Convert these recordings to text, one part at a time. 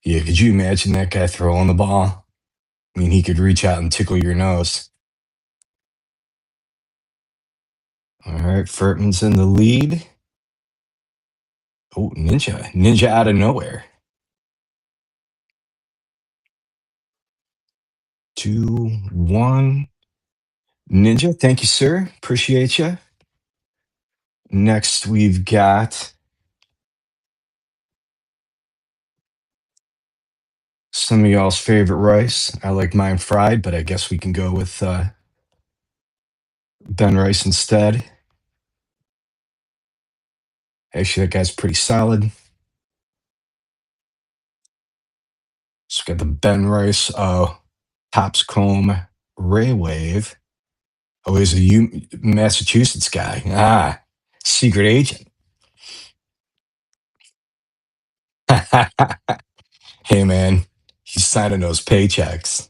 Yeah, could you imagine that guy throwing the ball? I mean, he could reach out and tickle your nose. All right, Furtman's in the lead. Oh, Ninja. Ninja out of nowhere. 2-1. Ninja, thank you, sir. Appreciate you. Next, we've got some of y'all's favorite rice. I like mine fried, but I guess we can go with Ben Rice instead. Actually, that guy's pretty solid. So we got the Ben Rice Topscombe Ray Wave. Oh, he's a Massachusetts guy. Ah, secret agent. Hey, man, he's signing those paychecks.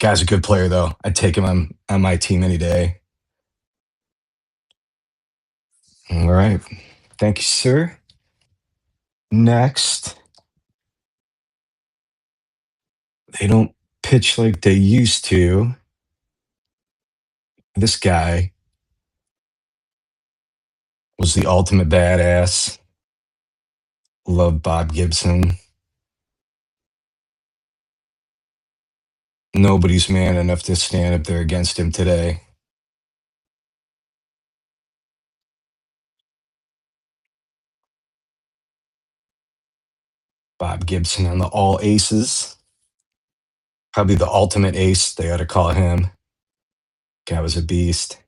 Guy's a good player, though. I'd take him on my team any day. All right. Thank you, sir. Next, they don't pitch like they used to. This guy was the ultimate badass. Love Bob Gibson. Nobody's man enough to stand up there against him today. Bob Gibson on the all aces. Probably the ultimate ace, they ought to call him. Guy was a beast.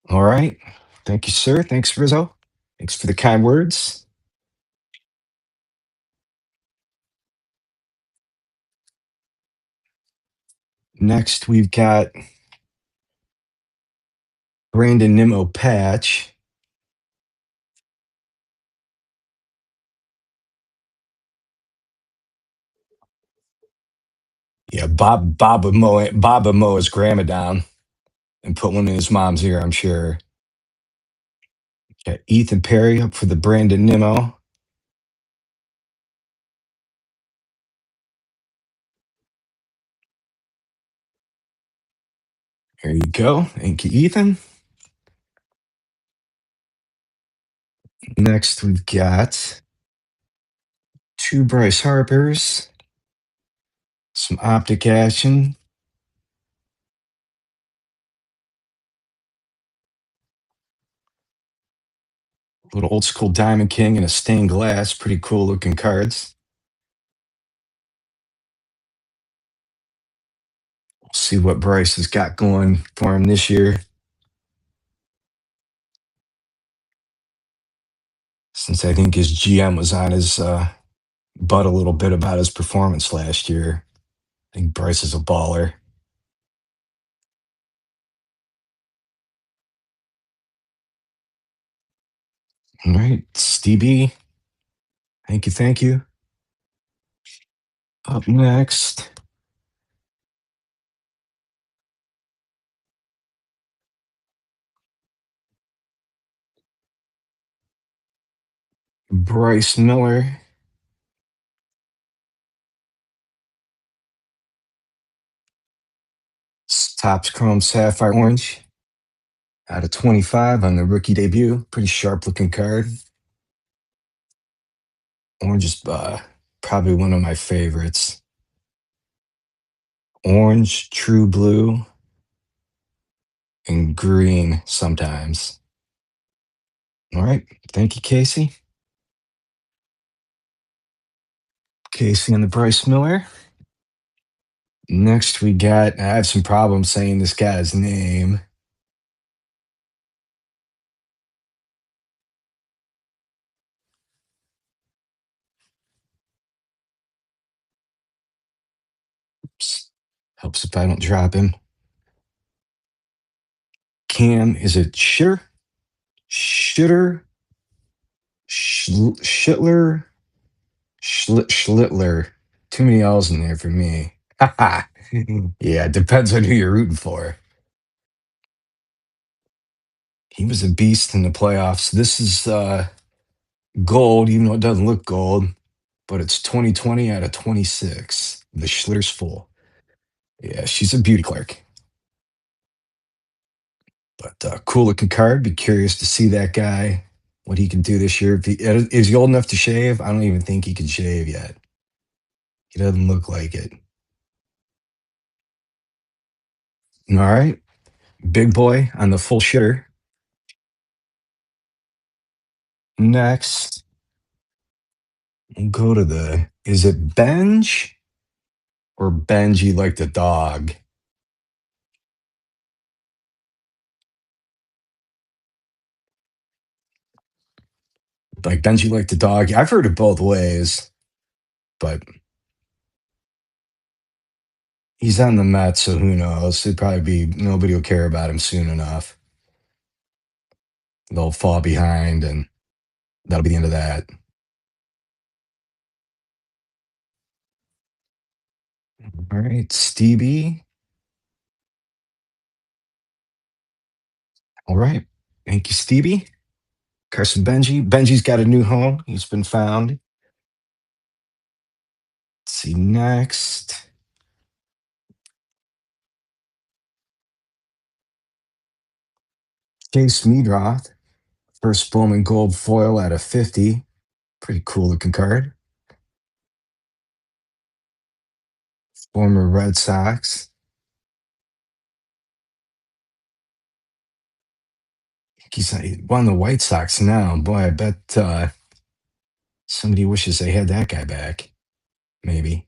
All right. Thank you, sir. Thanks, Rizzo. Thanks for the kind words. Next, we've got Brandon Nimmo patch. Yeah, Bob would mow his grandma down and put one in his mom's ear, I'm sure. Got Ethan Perry up for the Brandon Nimmo. There you go. Thank you, Ethan. Next, we've got two Bryce Harpers, some optic action. A little old school Diamond King and a stained glass. Pretty cool looking cards. We'll see what Bryce has got going for him this year. Since I think his GM was on his butt a little bit about his performance last year. I think Bryce is a baller. All right, Stevie. Thank you, thank you. Up next, Bryce Miller. Topps Chrome Sapphire Orange out of 25 on the rookie debut. Pretty sharp looking card. Orange is probably one of my favorites. Orange, true blue, and green sometimes. All right. Thank you, Casey. Casey and the Bryce Miller. Next, we got, I have some problems saying this guy's name. Oops. Helps if I don't drop him. Cam, is it Shitter? Shitter? Schittler? Schlittler. Too many L's in there for me. Yeah, it depends on who you're rooting for. He was a beast in the playoffs. This is gold, even though it doesn't look gold, but it's 2020 out of 26. The Schlitters full. Yeah, she's a beauty clerk. But cool looking card. Be curious to see that guy, what he can do this year. Is he old enough to shave? I don't even think he can shave yet. He doesn't look like it. All right. Big boy on the full shitter. Next, we'll go to is it Benj or Benji like the dog? Like Benji like the dog. I've heard it both ways, but he's on the Mets, so who knows? It'd probably be nobody will care about him soon enough. They'll fall behind, and that'll be the end of that. All right, Stevie. All right. Thank you, Stevie. Carson Benji. Benji's got a new home. He's been found. Let's see next. Chase Meadroth. First Bowman Gold foil out of 50. Pretty cool looking card. Former Red Sox. He's on the White Sox now. Boy, I bet somebody wishes they had that guy back. Maybe.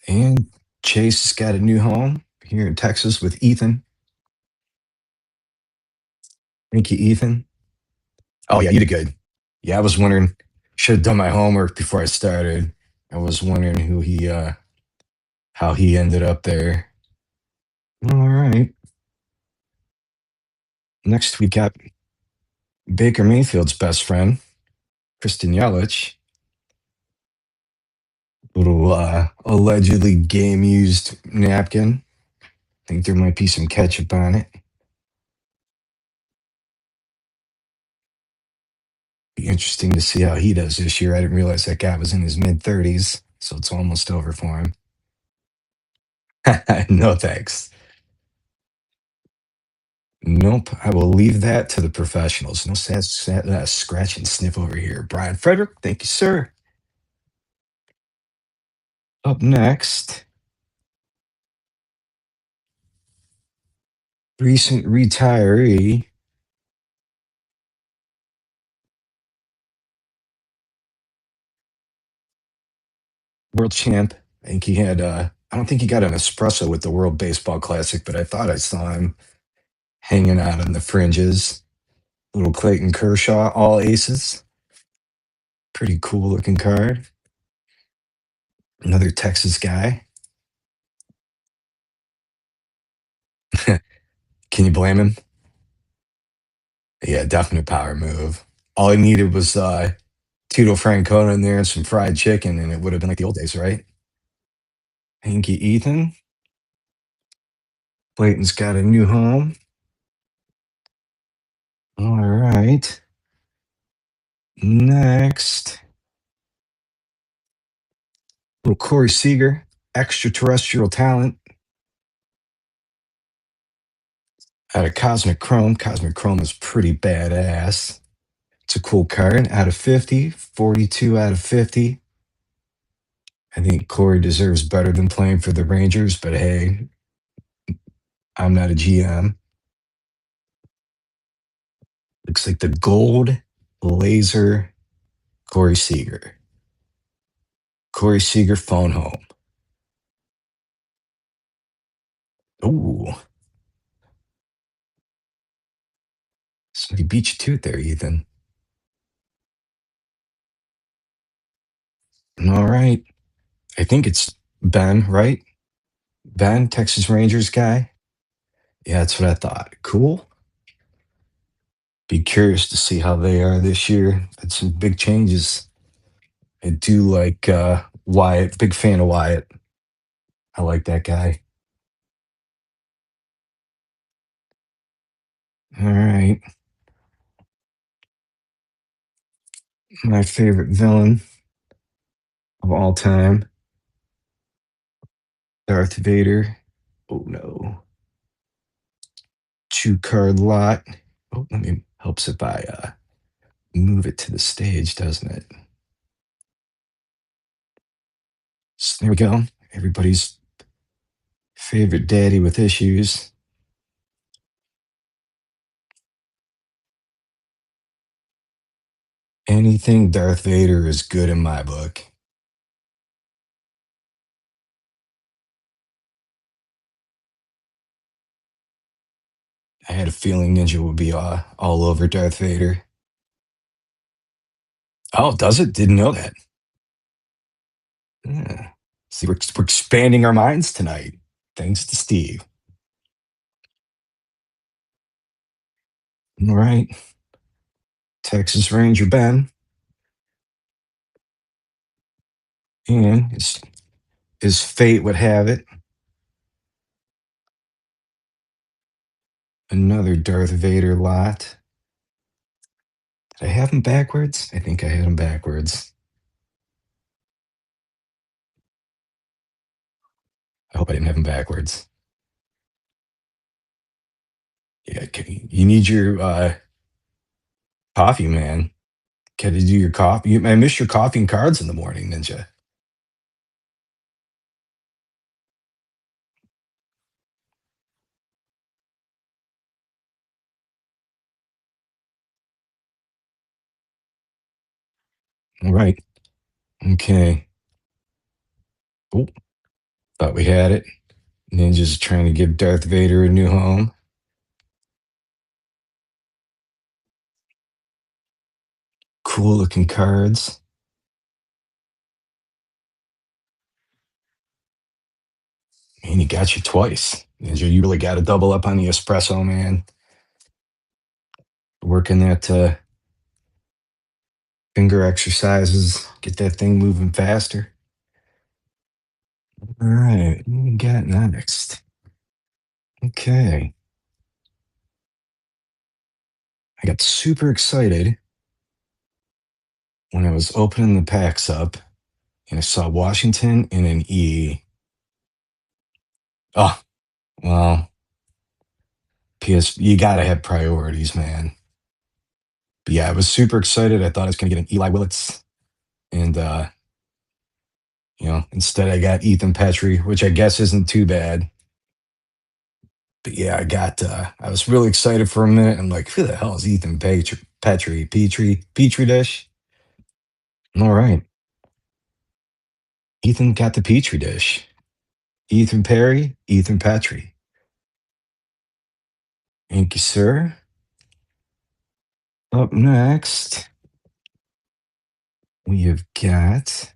And Chase has got a new home here in Texas with Ethan. Thank you, Ethan. Oh, yeah, you did good. Yeah, I was wondering, should have done my homework before I started. I was wondering how he ended up there. All right. Next, we got Baker Mayfield's best friend, Kristen Yelich. Little allegedly game used napkin. Think there might be some ketchup on it. Be interesting to see how he does this year. I didn't realize that guy was in his mid 30s, so it's almost over for him. No thanks. Nope. I will leave that to the professionals. No scratch and sniff over here. Brian Frederick, thank you, sir. Up next, recent retiree. World champ. I think he had, I don't think he got an espresso with the World Baseball Classic, but I thought I saw him hanging out on the fringes. Little Clayton Kershaw, all aces. Pretty cool looking card. Another Texas guy. Can you blame him? Yeah, definite power move. All he needed was Tito Francona in there and some fried chicken, and it would have been like the old days, right? Hanky Ethan. Clayton's got a new home. All right. Next, little Corey Seager, extraterrestrial talent out of Cosmic Chrome. Cosmic Chrome is pretty badass. It's a cool card. Out of 50, 42 out of 50. I think Corey deserves better than playing for the Rangers, but hey, I'm not a GM. Looks like the gold laser Corey Seager. Corey Seager phone home. Ooh. Somebody beat you to it there, Ethan. All right. I think it's Ben, right? Ben, Texas Rangers guy. Yeah, that's what I thought. Cool. Be curious to see how they are this year. Had some big changes. I do like Wyatt. Big fan of Wyatt. I like that guy. All right. My favorite villain of all time, Darth Vader. Oh no. Two card lot. Oh, let me helps if I move it to the stage, doesn't it? So there we go. Everybody's favorite daddy with issues. Anything Darth Vader is good in my book. I had a feeling Ninja would be all over Darth Vader. Oh, does it? Didn't know that. Yeah. See, we're expanding our minds tonight. Thanks to Steve. All right. Texas Ranger Ben. And as fate would have it, another Darth Vader lot. Did I have him backwards? I think I had him backwards. I hope I didn't have him backwards. Yeah, you need your coffee, man. Got to do your coffee. I miss your coffee and cards in the morning, Ninja. All right. Okay. Oh, thought we had it. Ninja's trying to give Darth Vader a new home. Cool looking cards. Man, he got you twice. Ninja, you really got to double up on the espresso, man. Working that finger exercises, get that thing moving faster. All right, what we got next? Okay. I got super excited when I was opening the packs up and I saw Washington and an E. Oh, well, PS, you got to have priorities, man. But yeah, I was super excited. I thought I was going to get an Eli Willits. And, instead I got Ethan Petrie, which I guess isn't too bad. But yeah, I was really excited for a minute. I'm like, who the hell is Ethan Petrie dish? All right. Ethan got the Petri dish. Ethan Perry, Ethan Petrie. Thank you, sir. Up next, we have got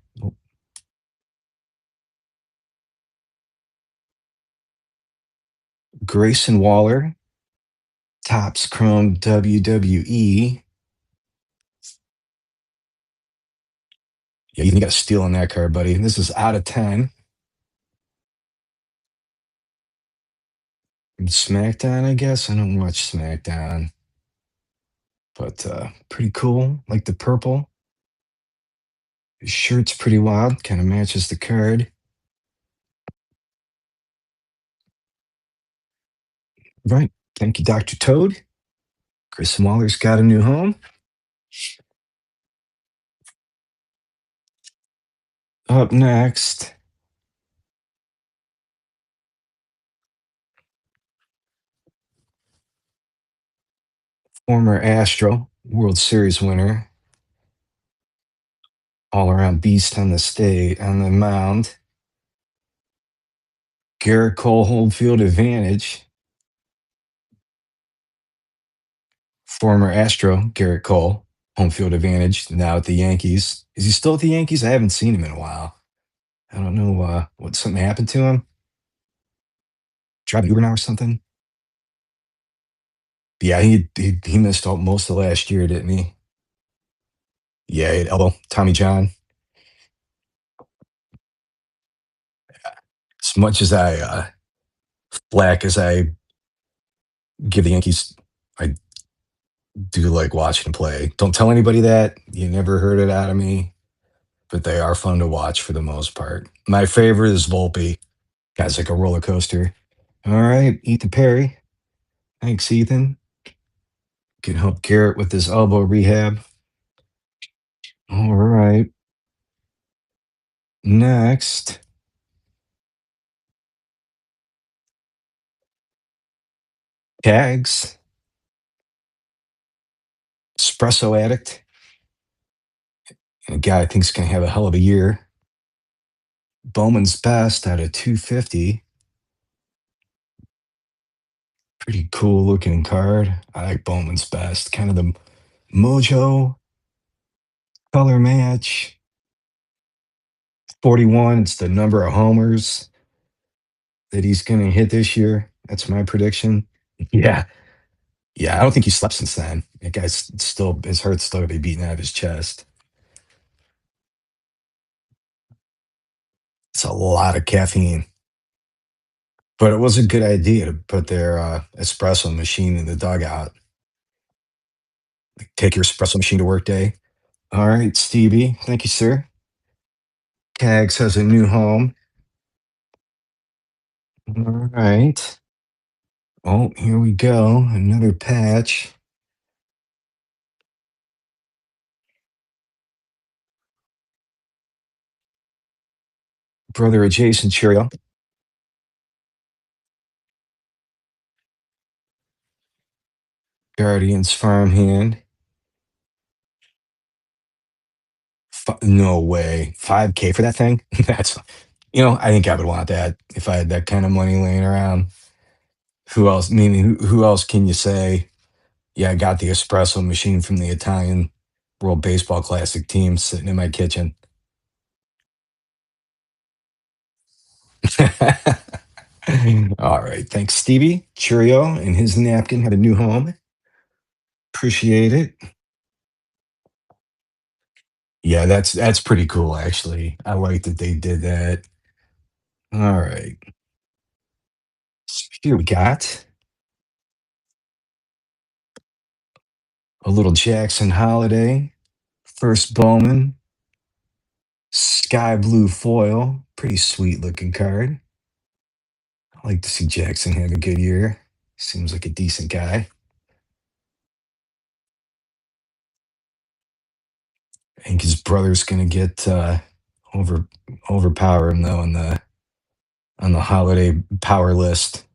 Grayson Waller, Topps Chrome WWE. Yeah, you got a steal on that card, buddy. This is out of 10. From SmackDown, I guess. I don't watch SmackDown, but pretty cool. Like the purple. His shirt's pretty wild. Kind of matches the card. Right. Thank you, Dr. Toad. Chris Waller's got a new home. Up next, former Astro World Series winner, all around beast on the state on the mound. Garrett Cole home field advantage. Former Astro Garrett Cole home field advantage now at the Yankees. Is he still at the Yankees? I haven't seen him in a while. I don't know what something happened to him. Driving Uber now or something. Yeah, he missed out most of last year, didn't he? Yeah, he had elbow Tommy John. As much as black as I give the Yankees, I do like watching them play. Don't tell anybody that. You never heard it out of me, but they are fun to watch for the most part. My favorite is Volpe. Guy's like a roller coaster. All right, Ethan Perry. Thanks, Ethan. Can help Garrett with his elbow rehab. All right. Next, Tags, Espresso Addict, and a guy I think is going to have a hell of a year. Bowman's Best out of 250. Pretty cool looking card. I like Bowman's Best. Kind of the Mojo color match. 41. It's the number of homers that he's going to hit this year. That's my prediction. Yeah. Yeah. I don't think he slept since then. That guy's still, his heart's still going to be beating out of his chest. It's a lot of caffeine. But it was a good idea to put their espresso machine in the dugout. Like, take your espresso machine to work day. All right, Stevie. Thank you, sir. Tags has a new home. All right. Oh, here we go. Another patch. Brother adjacent Cheerio. Guardians farmhand. No way. 5K for that thing? That's, I think I would want that if I had that kind of money laying around. Who else? Meaning, who else can you say, yeah, I got the espresso machine from the Italian World Baseball Classic team sitting in my kitchen? All right. Thanks, Stevie. Cheerio. And his napkin had a new home. Appreciate it. Yeah, that's pretty cool, actually. I like that they did that. All right. So here we got a little Jackson Holiday. First Bowman. Sky blue foil. Pretty sweet looking card. I like to see Jackson have a good year. Seems like a decent guy. I think his brother's gonna get over overpower him though on the holiday power list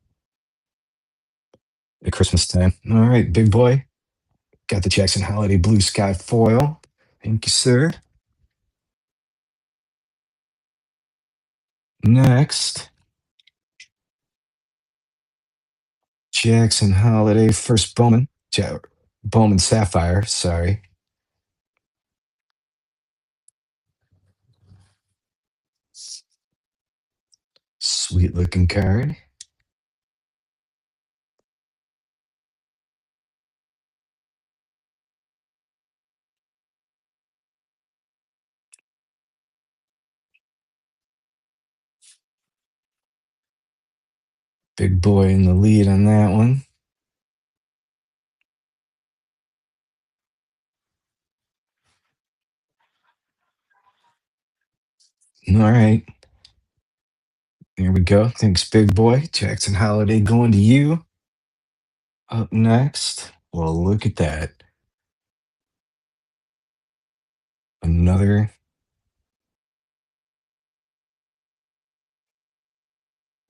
at Christmas time. All right, big boy. Got the Jackson Holiday Blue Sky foil. Thank you, sir. Next, Jackson Holiday First Bowman. Bowman Sapphire, sorry. Sweet looking card. Big boy in the lead on that one. All right. There we go. Thanks, big boy. Jackson Holiday going to you. Up next. Well, look at that. Another,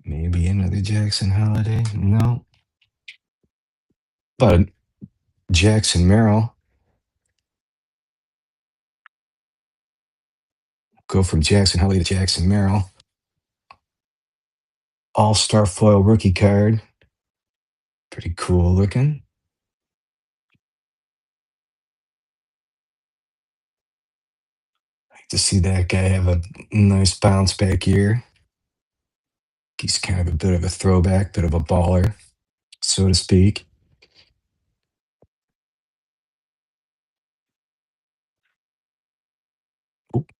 maybe another Jackson Holiday. No. But Jackson Merrill. Go from Jackson Holiday to Jackson Merrill. All star foil rookie card. Pretty cool looking. Like to see that guy have a nice bounce back year. He's kind of a bit of a throwback, bit of a baller, so to speak. Oop.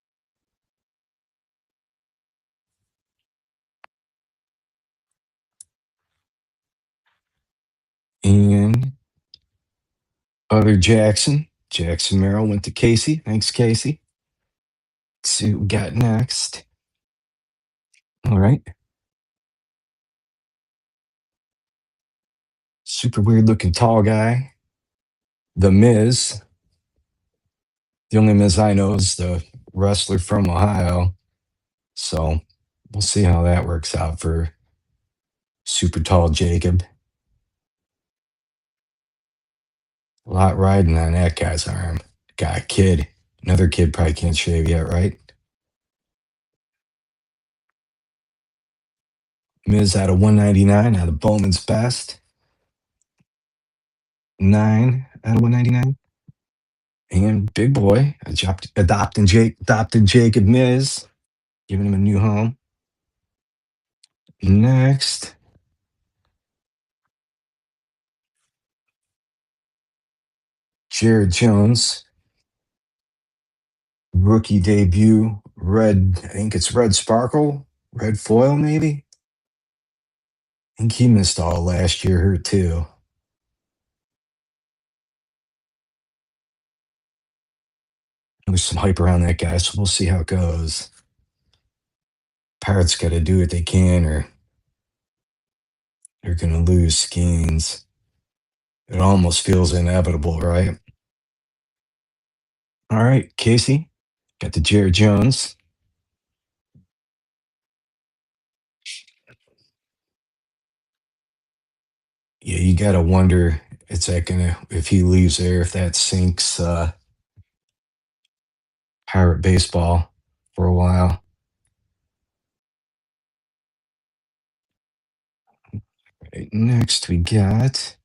Other Jackson. Jackson Merrill went to Casey. Thanks, Casey. Let's see what we got next. All right. Super weird looking tall guy. The Miz. The only Miz I know is the wrestler from Ohio. So we'll see how that works out for super tall Jacob. A lot riding on that guy's arm. Got a kid. Another kid probably can't shave yet, right? Miz out of 199 out of Bowman's best. 9 out of 199. And big boy adopting Jacob Miz, giving him a new home. Next, Jared Jones, rookie debut, red. I think it's red sparkle, red foil, maybe. I think he missed all last year, hurt too. There's some hype around that guy, so we'll see how it goes. Pirates got to do what they can, or they're going to lose Skeens. It almost feels inevitable, right? All right, Casey, got the Jared Jones. Yeah, you got to wonder, it's that gonna, if he leaves there, if that sinks Pirate baseball for a while. Right, next, we got,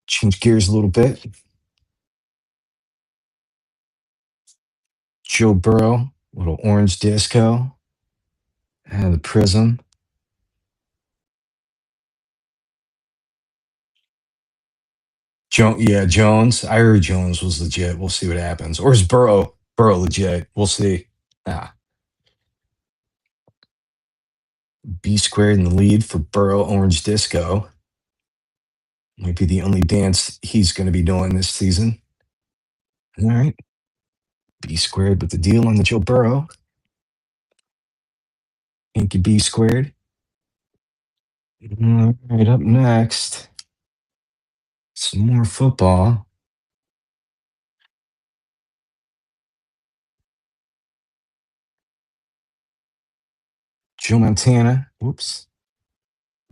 change gears a little bit. Joe Burrow, little orange disco, and the prism. Yeah, Jones. I heard Jones was legit. We'll see what happens. Or is Burrow legit? We'll see. Ah, B squared in the lead for Burrow Orange Disco. Might be the only dance he's going to be doing this season. All right. B squared with the deal on the Joe Burrow. Yankee B squared. All right, up next, some more football. Joe Montana. Whoops.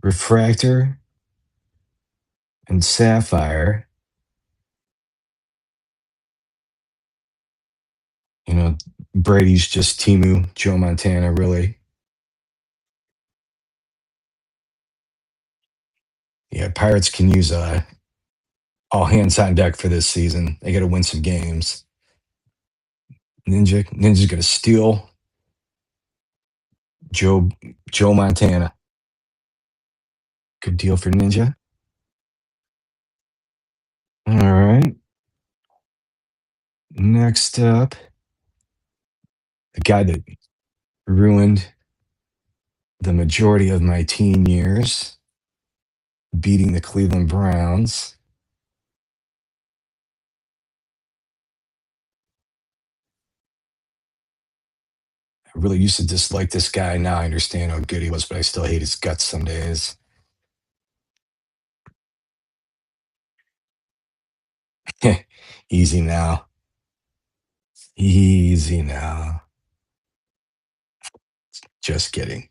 Refractor and Sapphire. You know, Brady's just Timu, Joe Montana, really. Yeah, Pirates can use all hands on deck for this season. They got to win some games. Ninja's going to steal Joe Joe Montana. Good deal for Ninja. All right. Next up, the guy that ruined the majority of my teen years, beating the Cleveland Browns. I really used to dislike this guy. Now I understand how good he was, but I still hate his guts some days. Easy now. Easy now. Just kidding.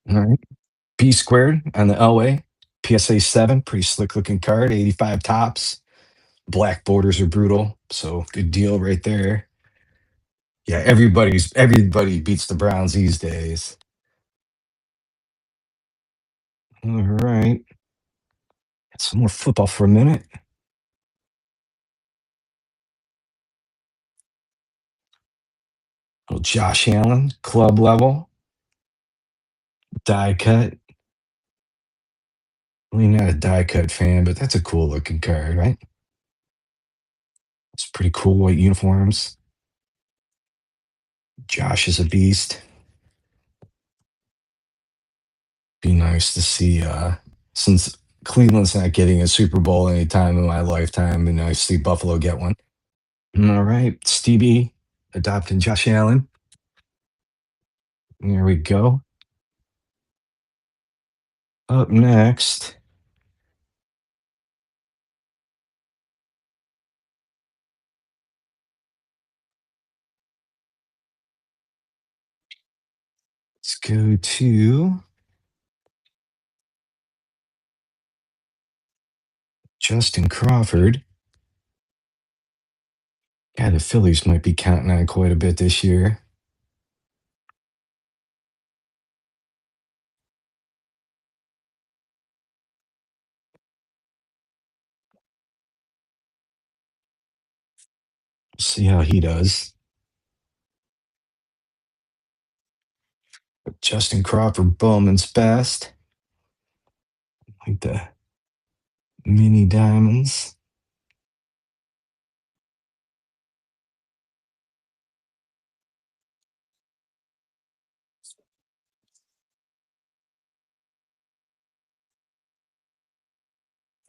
All right. B squared on the Elway. PSA 7, pretty slick looking card, 85 tops. Black borders are brutal. So good deal right there. Yeah, everybody beats the Browns these days. All right. Some more football for a minute. Little Josh Allen, club level, die cut. Really not a die cut fan, but that's a cool looking card, right? It's pretty cool white uniforms. Josh is a beast. Be nice to see since Cleveland's not getting a Super Bowl anytime in my lifetime, and I see Buffalo get one. All right, Stevie adopting Josh Allen. There we go. Up next, let's go to Justin Crawford. Yeah, the Phillies might be counting on quite a bit this year. See how he does. Justin Crawford, Bowman's best. Like the mini diamonds.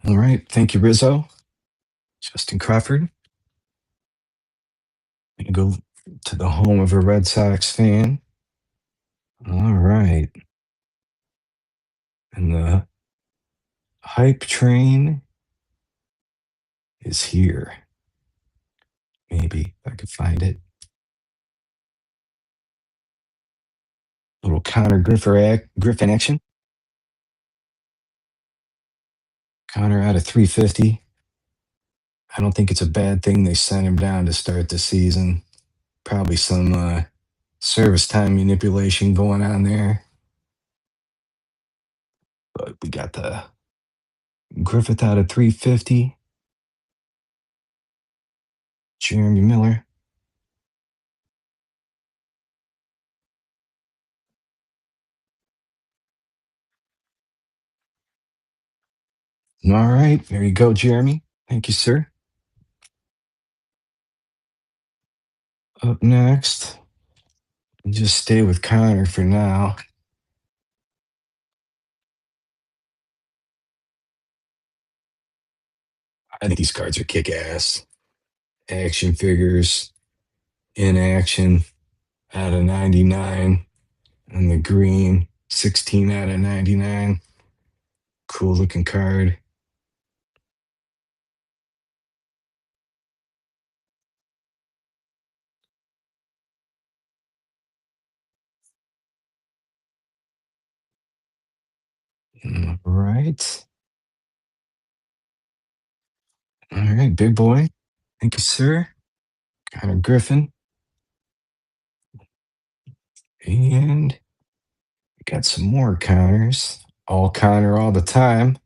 All right. Thank you, Rizzo. Justin Crawford. Gonna go to the home of a Red Sox fan. All right. And the hype train is here. Maybe if I could find it. Little Griffin action. Connor out of 350. I don't think it's a bad thing they sent him down to start the season. Probably some service time manipulation going on there. But we got the Griffith out of 350. Jeremy Miller. All right. There you go, Jeremy. Thank you, sir. Up next, we'll just stay with Connor for now. I think these cards are kick ass. Action figures in action out of 99. And the green, 16 out of 99. Cool looking card. All right. All right, big boy. Thank you, sir. Connor Griffin. And we got some more Connors. All Connor all the time.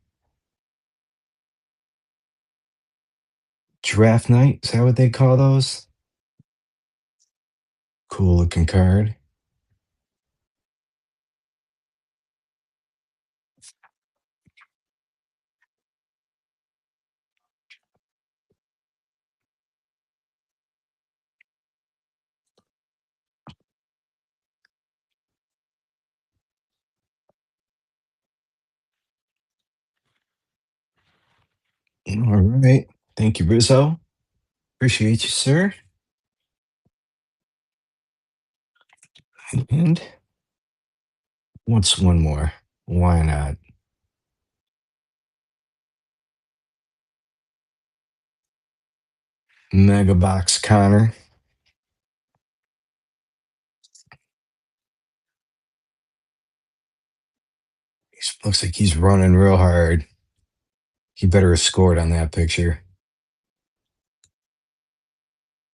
Draft night. Is that what they call those? Cool looking card. All right. Thank you, Rizzo. Appreciate you, sir. And what's one more? Why not? Mega Box Connor. Looks like he's running real hard. He better have scored on that picture,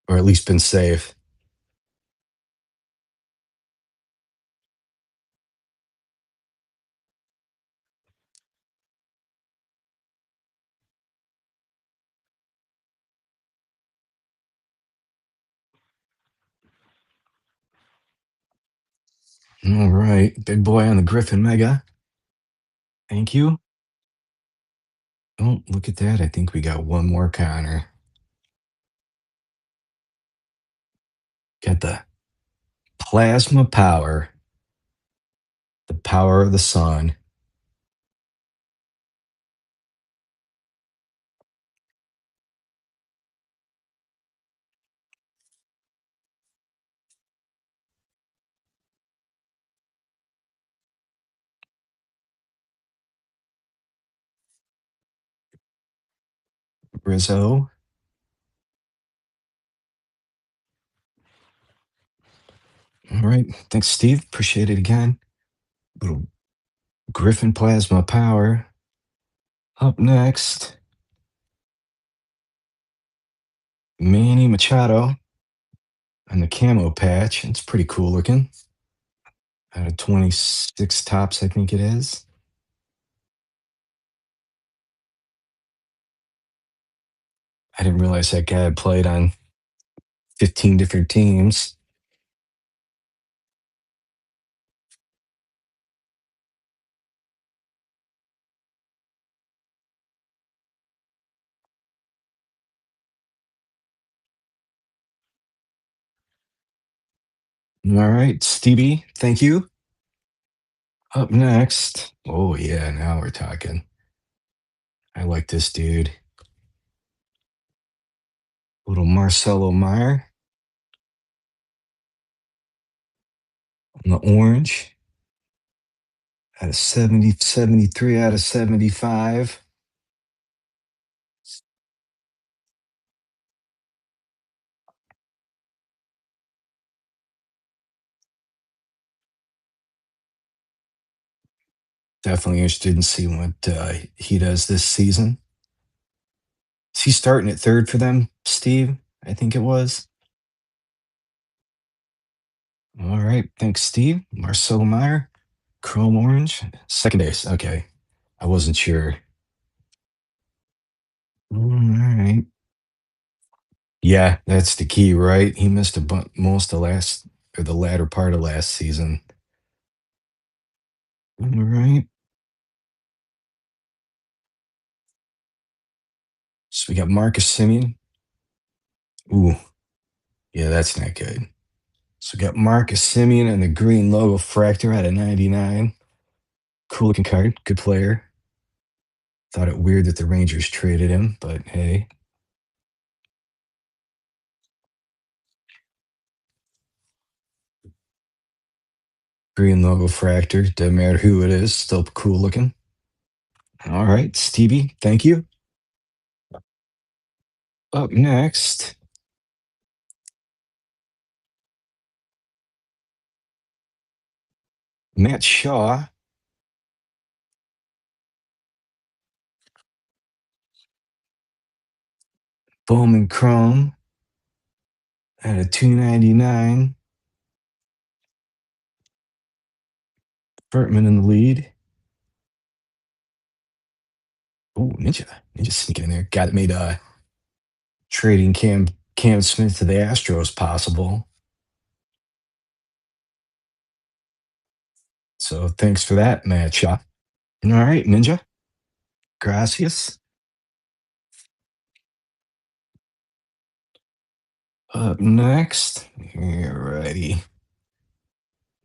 or at least been safe. All right. Big boy on the Griffin Mega. Thank you. Oh, look at that. I think we got one more Connor. Got the plasma power, the power of the sun. Rizzo. All right. Thanks, Steve. Appreciate it again. Little Griffin Plasma Power. Up next, Manny Machado and the camo patch. It's pretty cool looking. Out of 26 tops, I think it is. I didn't realize that guy had played on 15 different teams. All right, Stevie, thank you. Up next, oh yeah, now we're talking. I like this dude. Little Marcelo Meyer on the orange. Out of 70, 73 out of 75. Definitely interested in seeing what he does this season. Is he starting at third for them, Steve? I think it was. All right. Thanks, Steve. Marcelo Meyer, Chrome Orange, second base. Okay. I wasn't sure. All right. Yeah, that's the key, right? He missed most of last or the latter part of last season. All right. So we got Marcus Simeon. Ooh, yeah, that's not good. So we got Marcus Simeon and the green logo fractor out of 99. Cool looking card. Good player. Thought it weird that the Rangers traded him, but hey. Green logo fractor. Doesn't matter who it is. Still cool looking. All right, Stevie. Thank you. Up next, Matt Shaw. Bowman Chrome at a 299. Bertman in the lead. Oh, Ninja. Ninja sneaking in there. Got it made trading Cam Smith to the Astros possible. So thanks for that, Matt Shaw. All right, Ninja. Gracias. Up next, alrighty.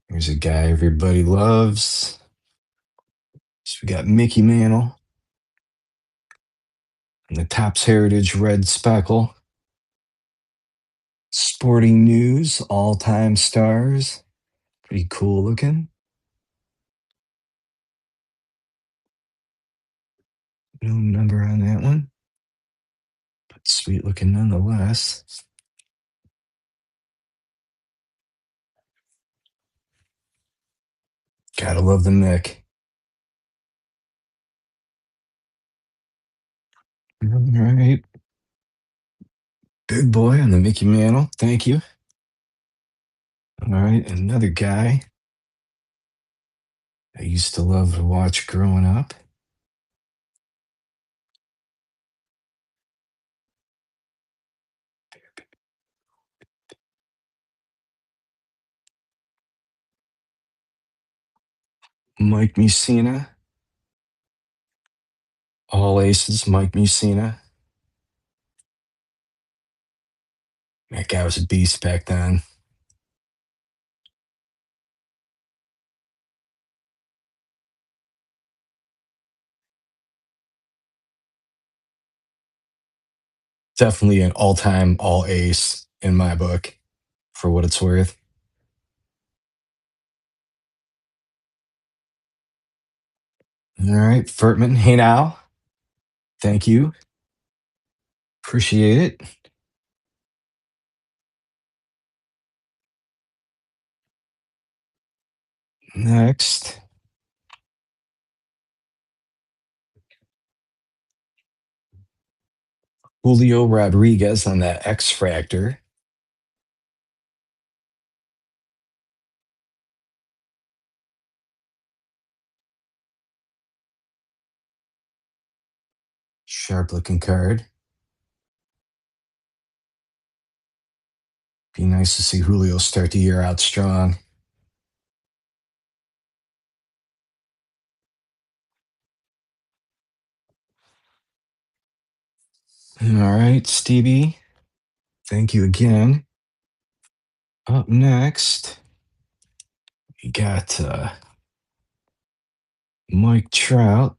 Here's a guy everybody loves. So we got Mickey Mantle and the Topps Heritage Red Speckle. Sporting News, all time stars. Pretty cool looking. No number on that one, but sweet looking nonetheless. Gotta love the Mick. All right. Big boy on the Mickey Mantle. Thank you. All right. Another guy I used to love to watch growing up. Mike Mussina. All aces, Mike Mussina. That guy was a beast back then. Definitely an all time all ace in my book, for what it's worth. All right. Furtman. Hey now. Thank you. Appreciate it. Next, Julio Rodriguez on that X Factor. Sharp looking card. Be nice to see Julio start the year out strong. All right, Stevie. Thank you again. Up next, we got Mike Trout,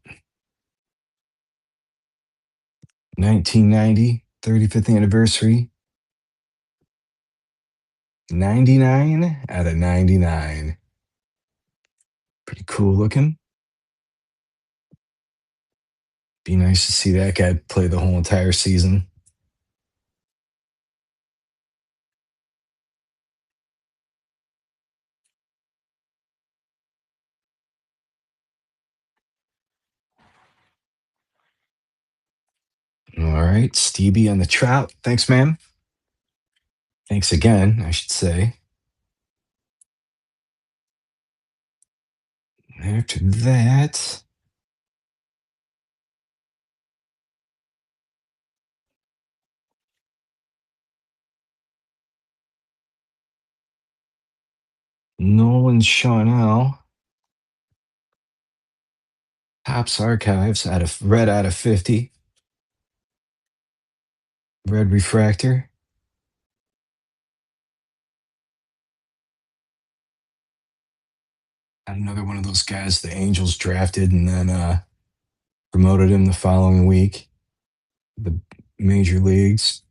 1990, 35th anniversary, 99 out of 99. Pretty cool looking. Be nice to see that guy play the whole entire season. All right, Stevie on the Trout. Thanks, man. Thanks again, I should say. After that, Nolan Chanel, Tops Archives out of red out of 50, red refractor. Another one of those guys the Angels drafted and then promoted him the following week. The major leagues,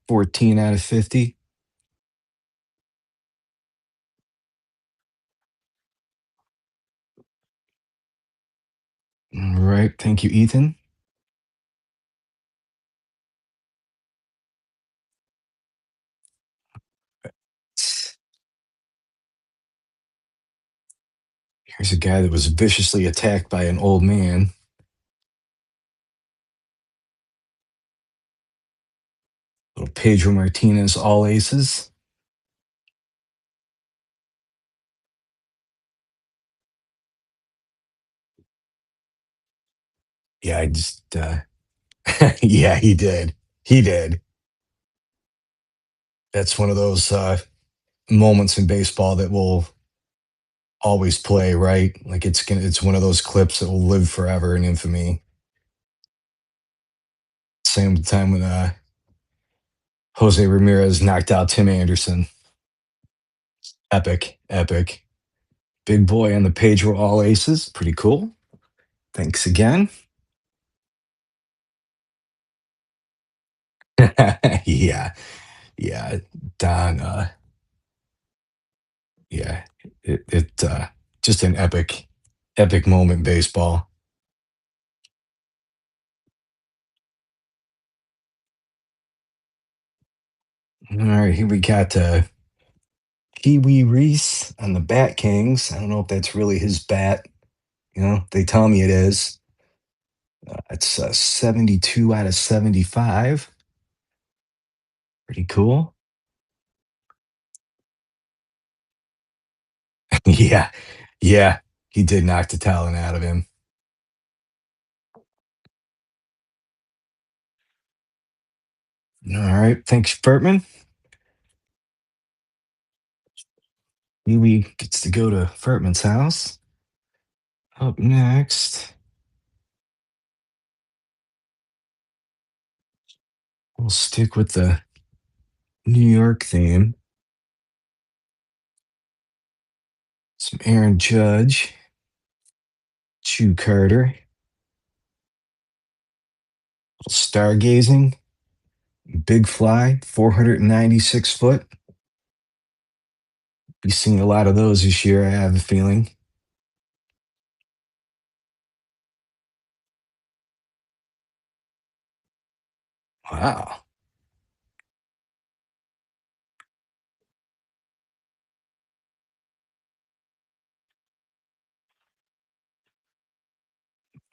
14 out of 50. All right, thank you, Ethan. Here's a guy that was viciously attacked by an old man. Little Pedro Martinez, all aces. Yeah, I just, yeah, he did. He did. That's one of those moments in baseball that will always play, right? Like it's one of those clips that will live forever in infamy. Same time when Jose Ramirez knocked out Tim Anderson. Epic, epic. Big boy on the Pedro all aces. Pretty cool. Thanks again. Yeah, yeah. Don, yeah, it just an epic moment in baseball. All right, here we got Pee Wee Reese on the Bat Kings. I don't know if that's really his bat. You know, they tell me it is. It's 72 out of 75. Pretty cool. Yeah, yeah. He did knock the talent out of him. All right, thanks, Furtman. Pee Wee gets to go to Furtman's house. Up next, we'll stick with the New York theme. Some Aaron Judge, Chew Carter, little stargazing, big fly, 496 foot. Be seeing a lot of those this year, I have a feeling. Wow.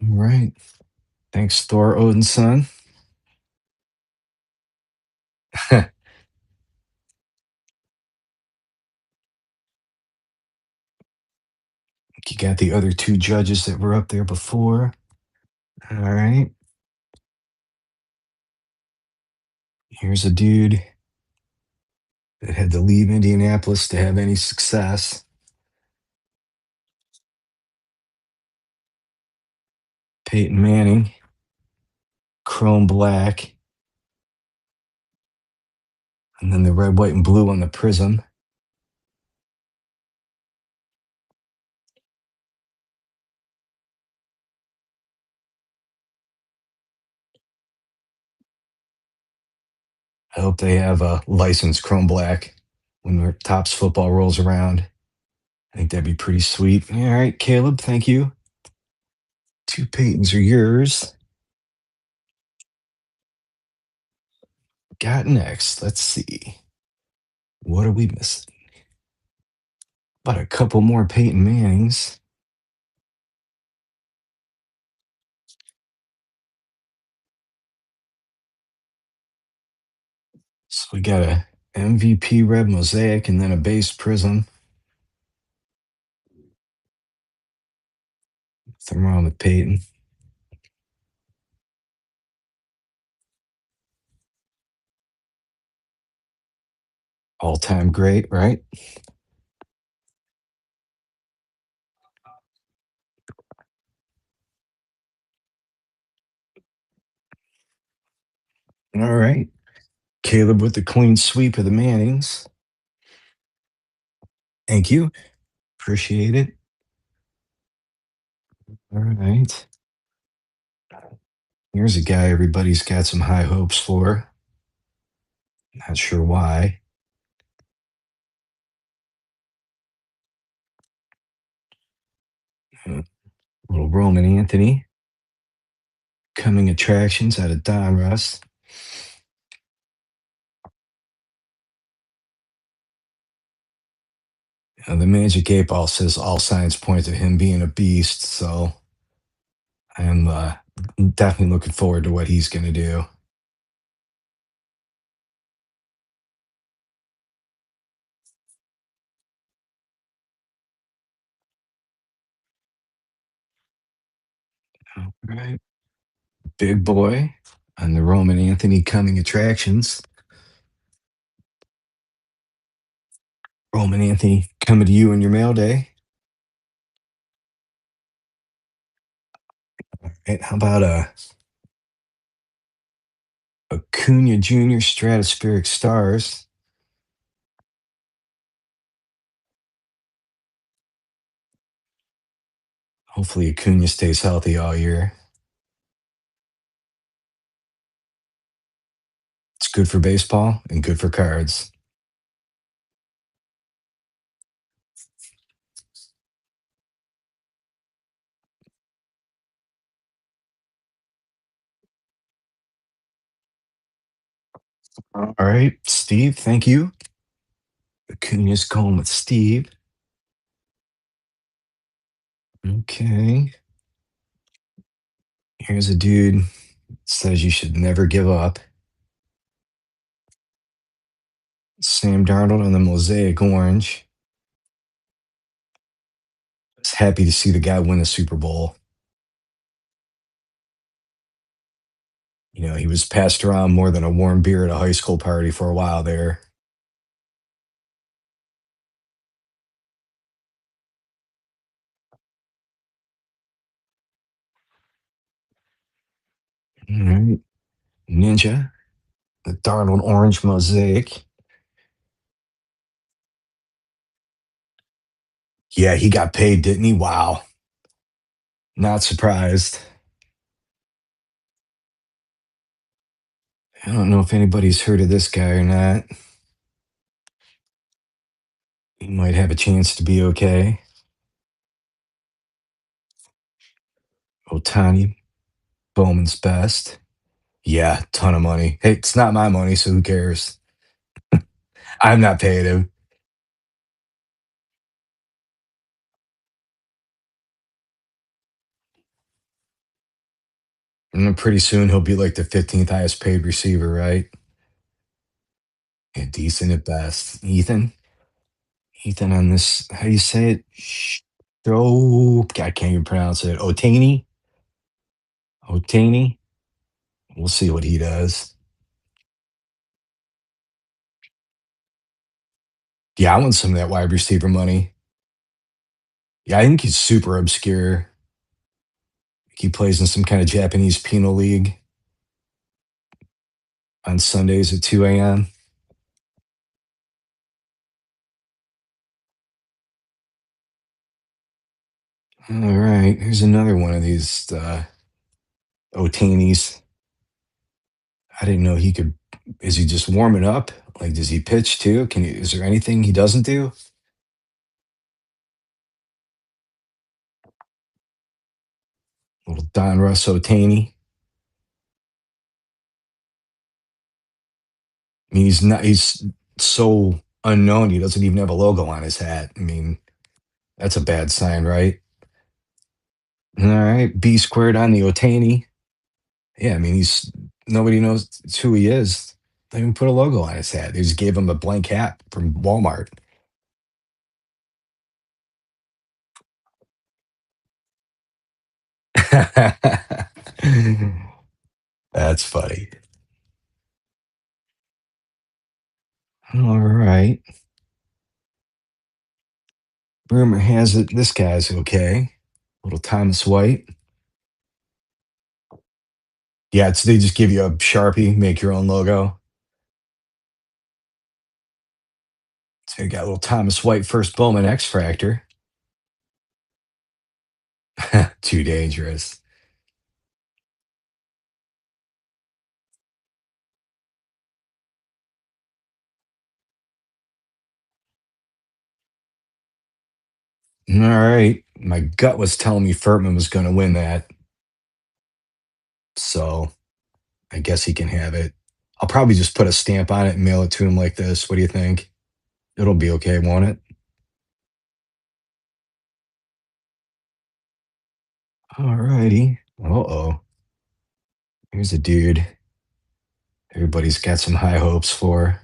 All right. Thanks, Thor Odin's son. You got the other two judges that were up there before. All right. Here's a dude that had to leave Indianapolis to have any success. Peyton Manning, chrome black, and then the red, white, and blue on the prism. I hope they have a licensed chrome black when their Tops football rolls around. I think that'd be pretty sweet. All right, Caleb, thank you. Two Peytons are yours. Got next. Let's see. What are we missing? About a couple more Peyton Mannings. So we got a MVP red mosaic and then a base prism. Nothing wrong with Peyton. All time great, right? All right. Caleb with the clean sweep of the Mannings. Thank you. Appreciate it. All right. Here's a guy everybody's got some high hopes for. Not sure why. Little Roman Anthony. Coming attractions out of Donruss. The Magic 8 Ball says all signs point to him being a beast, so I'm definitely looking forward to what he's going to do. All right. Big boy on the Roman Anthony coming attractions. Roman Anthony coming to you in your mail day. Right, how about a Acuna Jr. Stratospheric Stars? Hopefully Acuna stays healthy all year. It's good for baseball and good for cards. All right, Steve, thank you. Acuna's going with Steve. Okay. Here's a dude says you should never give up. Sam Darnold on the mosaic orange. I was happy to see the guy win the Super Bowl. You know, he was passed around more than a warm beer at a high school party for a while there. All right. Ninja, the Darnold orange mosaic. Yeah, he got paid, didn't he? Wow. Not surprised. I don't know if anybody's heard of this guy or not. He might have a chance to be okay. Otani, Bowman's best. Yeah, ton of money. Hey, it's not my money, so who cares? I'm not paying him. And then pretty soon he'll be like the 15th highest paid receiver, right? Yeah, decent at best. Ethan on this, how do you say it? Oh, I can't even pronounce it. Otani. We'll see what he does. Yeah, I want some of that wide receiver money. Yeah, I think he's super obscure. He plays in some kind of Japanese penal league on Sundays at 2 a.m. All right, here's another one of these Otanis. I didn't know he could. Is he just warming up? Like, does he pitch too? Can he? Is there anything he doesn't do? Little Don Russ Otani. I mean, he's not. He's so unknown. He doesn't even have a logo on his hat. I mean, that's a bad sign, right? All right, B squared on the Otani. Yeah, I mean, he's nobody knows who he is. They even put a logo on his hat. They just gave him a blank hat from Walmart. That's funny. All right. Rumor has it this guy's okay. Little Thomas White. Yeah, it's they just give you a Sharpie, make your own logo. So you got little Thomas White first Bowman X Fractor. Too dangerous. All right. My gut was telling me Furtman was going to win that. So I guess he can have it. I'll probably just put a stamp on it and mail it to him like this. What do you think? It'll be okay, won't it? All righty. Uh-oh. Here's a dude everybody's got some high hopes for.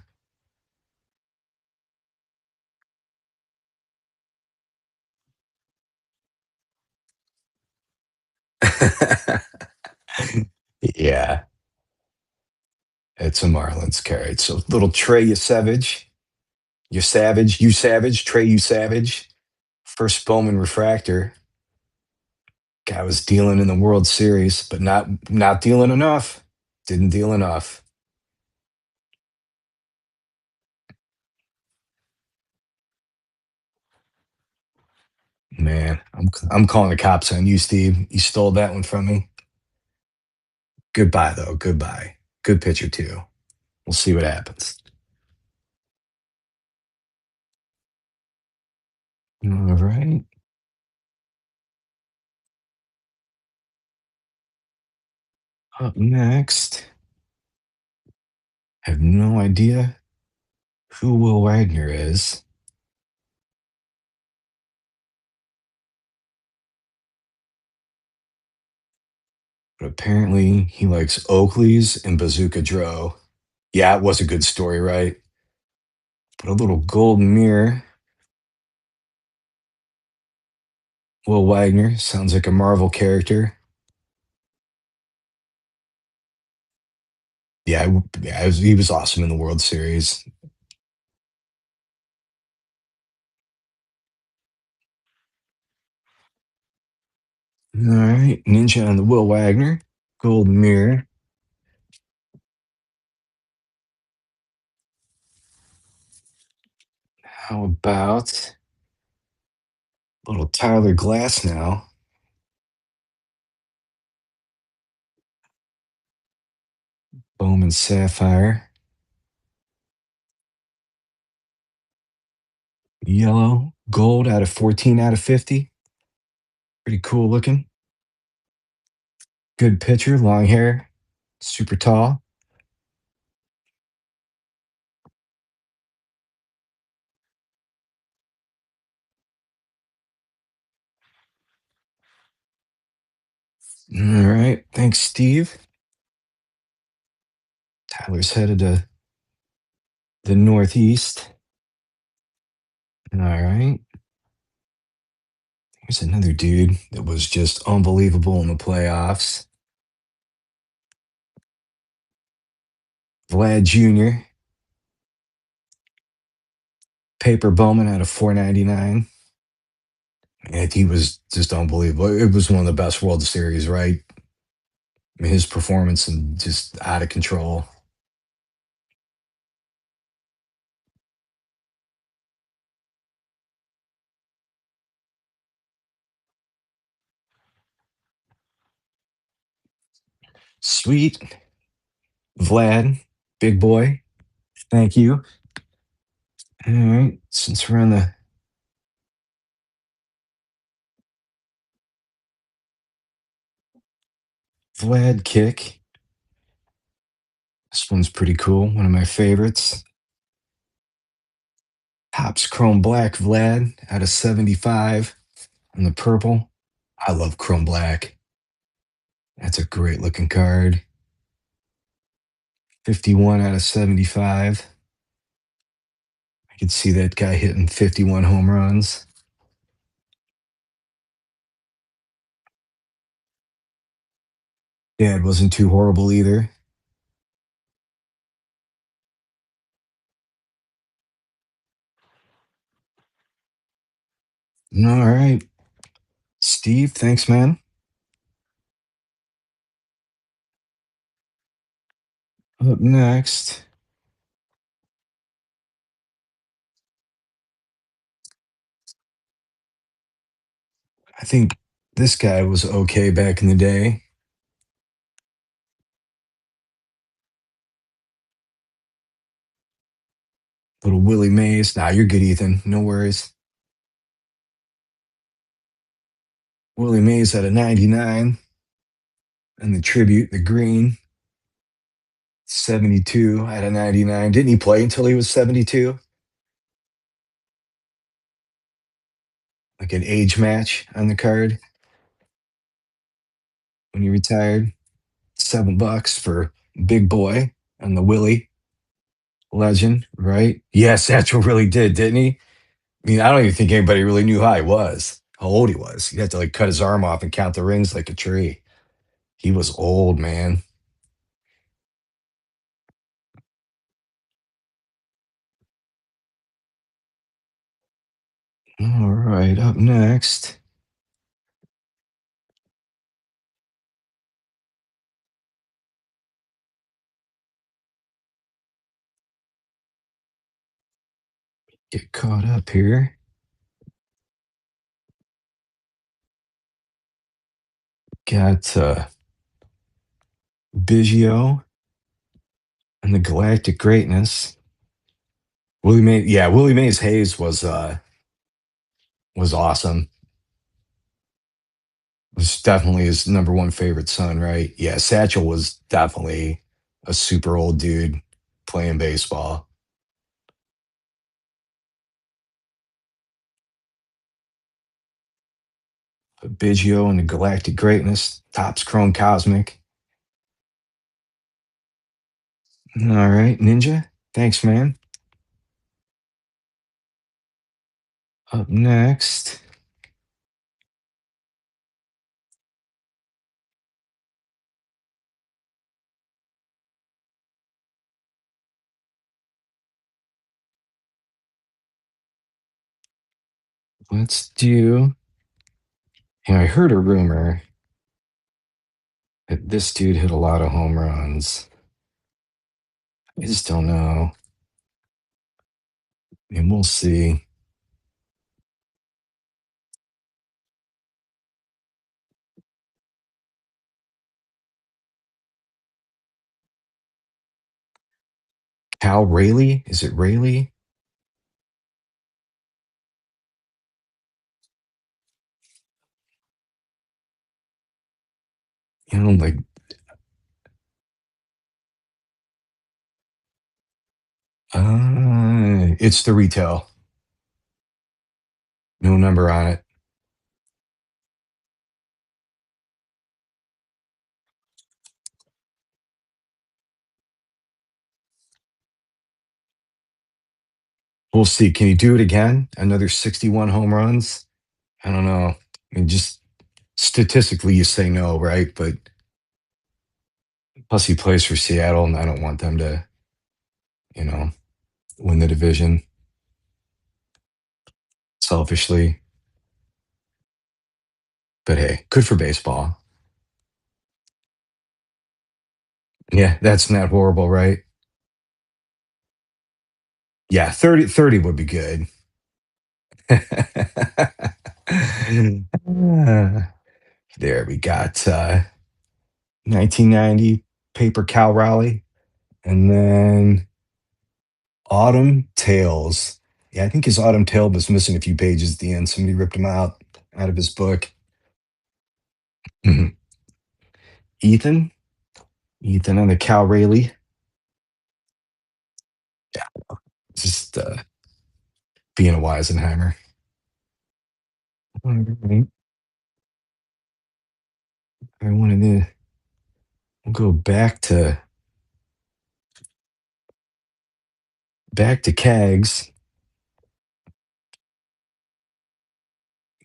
Yeah, it's a Marlins carrot. So little Trey, you savage. You savage. Trey, you savage. First Bowman refractor. Guy was dealing in the World Series, but not dealing enough. Didn't deal enough. Man, I'm calling the cops on you, Steve. You stole that one from me. Goodbye, though. Goodbye. Good pitcher too. We'll see what happens. All right. Up next, I have no idea who Will Wagner is, but apparently he likes Oakleys and Bazooka Joe. Yeah, it was a good story, right? But a little golden mirror. Will Wagner sounds like a Marvel character. Yeah, he was awesome in the World Series. All right, Ninja on the Will Wagner. Golden mirror. How about little Tyler Glass now? Bowman Sapphire. Yellow. Gold out of 14 out of 50. Pretty cool looking. Good pitcher. Long hair. Super tall. All right. Thanks, Steve. Tyler's headed to the Northeast. All right. Here's another dude that was just unbelievable in the playoffs. Vlad Jr., Paper Bowman out of 499. And he was just unbelievable. It was one of the best World Series, right? I mean, his performance and just out of control. Sweet. Vlad, big boy. Thank you. All right. Since we're on the Vlad kick, this one's pretty cool. One of my favorites. Topps Chrome Black Vlad out of 75 on the purple. I love Chrome Black. That's a great looking card. 51 out of 75. I could see that guy hitting 51 home runs. Yeah, it wasn't too horrible either. All right. Steve, thanks, man. Up next, I think this guy was okay back in the day. Little Willie Mays. Nah, you're good, Ethan. No worries. Willie Mays at a 99. And the tribute, the green, 72 out of 99. Didn't he play until he was 72? Like an age match on the card when he retired. $7 for Big Boy and the Willie legend, right? Yes, Satchel really did, didn't he? I mean, I don't even think anybody really knew how he was, how old he was. You had to like cut his arm off and count the rings like a tree. He was old, man. All right, up next. Get caught up here. Got Biggio and the Galactic Greatness. Willie Mays, yeah, Willie Mays Hayes was awesome. Was definitely his number one favorite son, right? Yeah, Satchel was definitely a super old dude playing baseball. But Biggio and the Galactic Greatness, Topps Chrome Cosmic. All right, Ninja. Thanks, man. Up next, let's do. I heard a rumor that this dude hit a lot of home runs. I just don't know. And we'll see. Cal Rayleigh? Is it Rayleigh? Like, it's the retail. No number on it. We'll see. Can he do it again? Another 61 home runs? I don't know. I mean, just statistically, you say no, right? But plus, he plays for Seattle, and I don't want them to, you know, win the division selfishly. But hey, good for baseball. Yeah, that's not horrible, right? Yeah, 30 would be good. Ah, there we got 1990 Paper Cow Rally, and then Autumn Tales. Yeah, I think his Autumn Tale was missing a few pages at the end. Somebody ripped him out of his book. Mhm. Ethan, Ethan and the Cow Rayleigh. Yeah, just being a Weisenheimer. All right. I wanted to go back to Kags.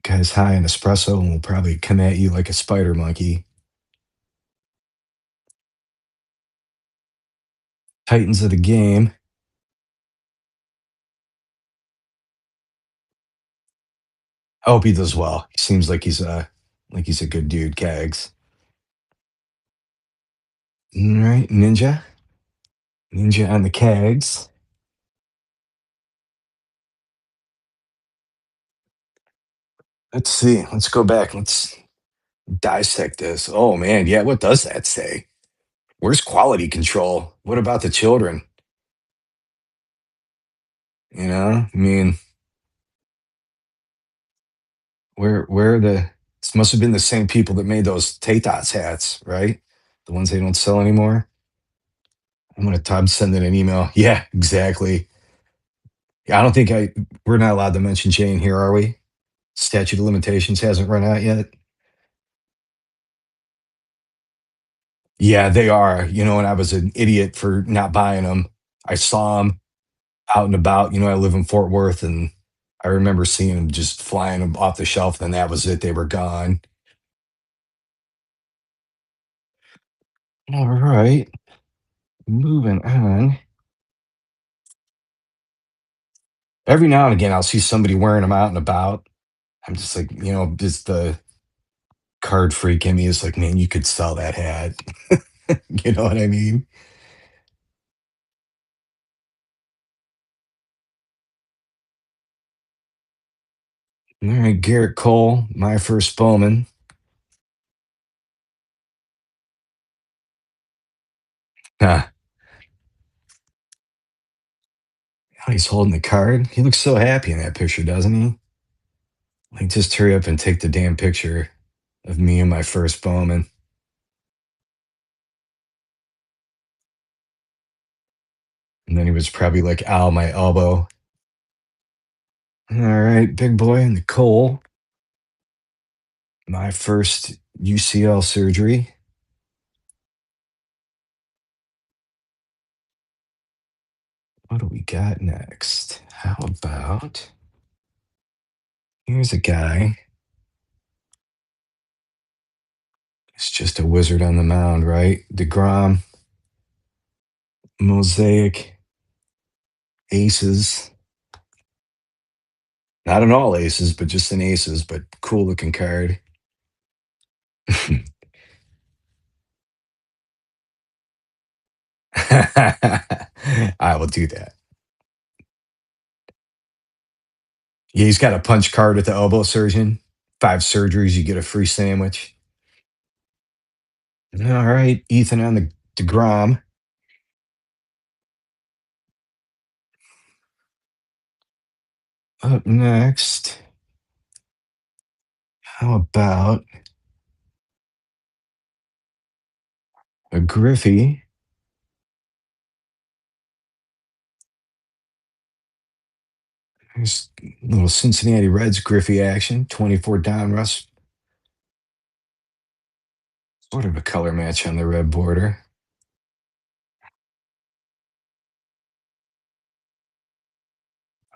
Guy's high in espresso and will probably come at you like a spider monkey. Titans of the game. I hope he does well. He seems like he's a good dude, Kags. All right, Ninja. Ninja on the Kags. Let's see. Let's go back. Let's dissect this. Oh man, yeah, what does that say? Where's quality control? What about the children? I mean, where are the this must have been the same people that made those Tatots hats, right? The ones they don't sell anymore. I'm gonna Tom sending an email. Yeah, exactly. Yeah, I don't think we're not allowed to mention Jane here, are we? Statute of limitations hasn't run out yet. Yeah, they are. And I was an idiot for not buying them. I saw them out and about. I live in Fort Worth, and I remember seeing them just flying them off the shelf. Then that was it. They were gone. All right, moving on. Every now and again, I'll see somebody wearing them out and about. I'm just like, just the card freak in me is like, man, you could sell that hat. You know what I mean? All right, Garrett Cole, my first Bowman. Ah, he's holding the card. He looks so happy in that picture, doesn't he? Like, just hurry up and take the damn picture of me and my first Bowman. And then he was probably like, ow, my elbow. All right, big boy in the Cole. My first UCL surgery. What do we got next? How about here's a guy. He's just a wizard on the mound, right? DeGrom, Mosaic, Aces. Not an all aces, but just an aces, but cool looking card. I will do that. Yeah, he's got a punch card at the elbow surgeon. 5 surgeries, you get a free sandwich. All right, Ethan on the DeGrom. Up next, how about a Griffey? There's a little Cincinnati Reds Griffey action. 24 down rush. Sort of a color match on the red border.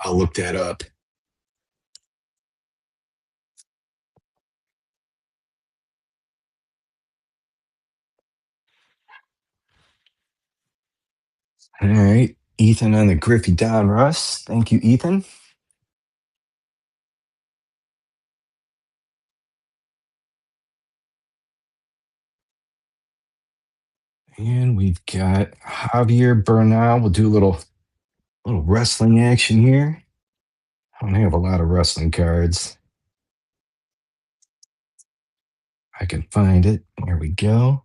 I'll look that up. All right. Ethan on the Griffey Donruss. Thank you, Ethan. And we've got Javier Bernal. We'll do a little wrestling action here. I don't have a lot of wrestling cards. I can find it. There we go.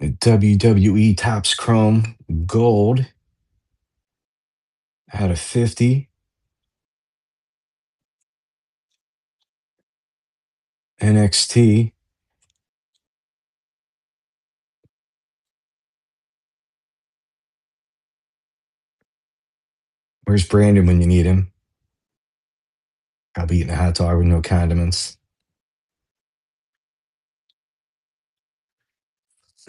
The WWE Topps Chrome Gold out of 50. NXT. Where's Brandon when you need him? I'll be eating a hot dog with no condiments.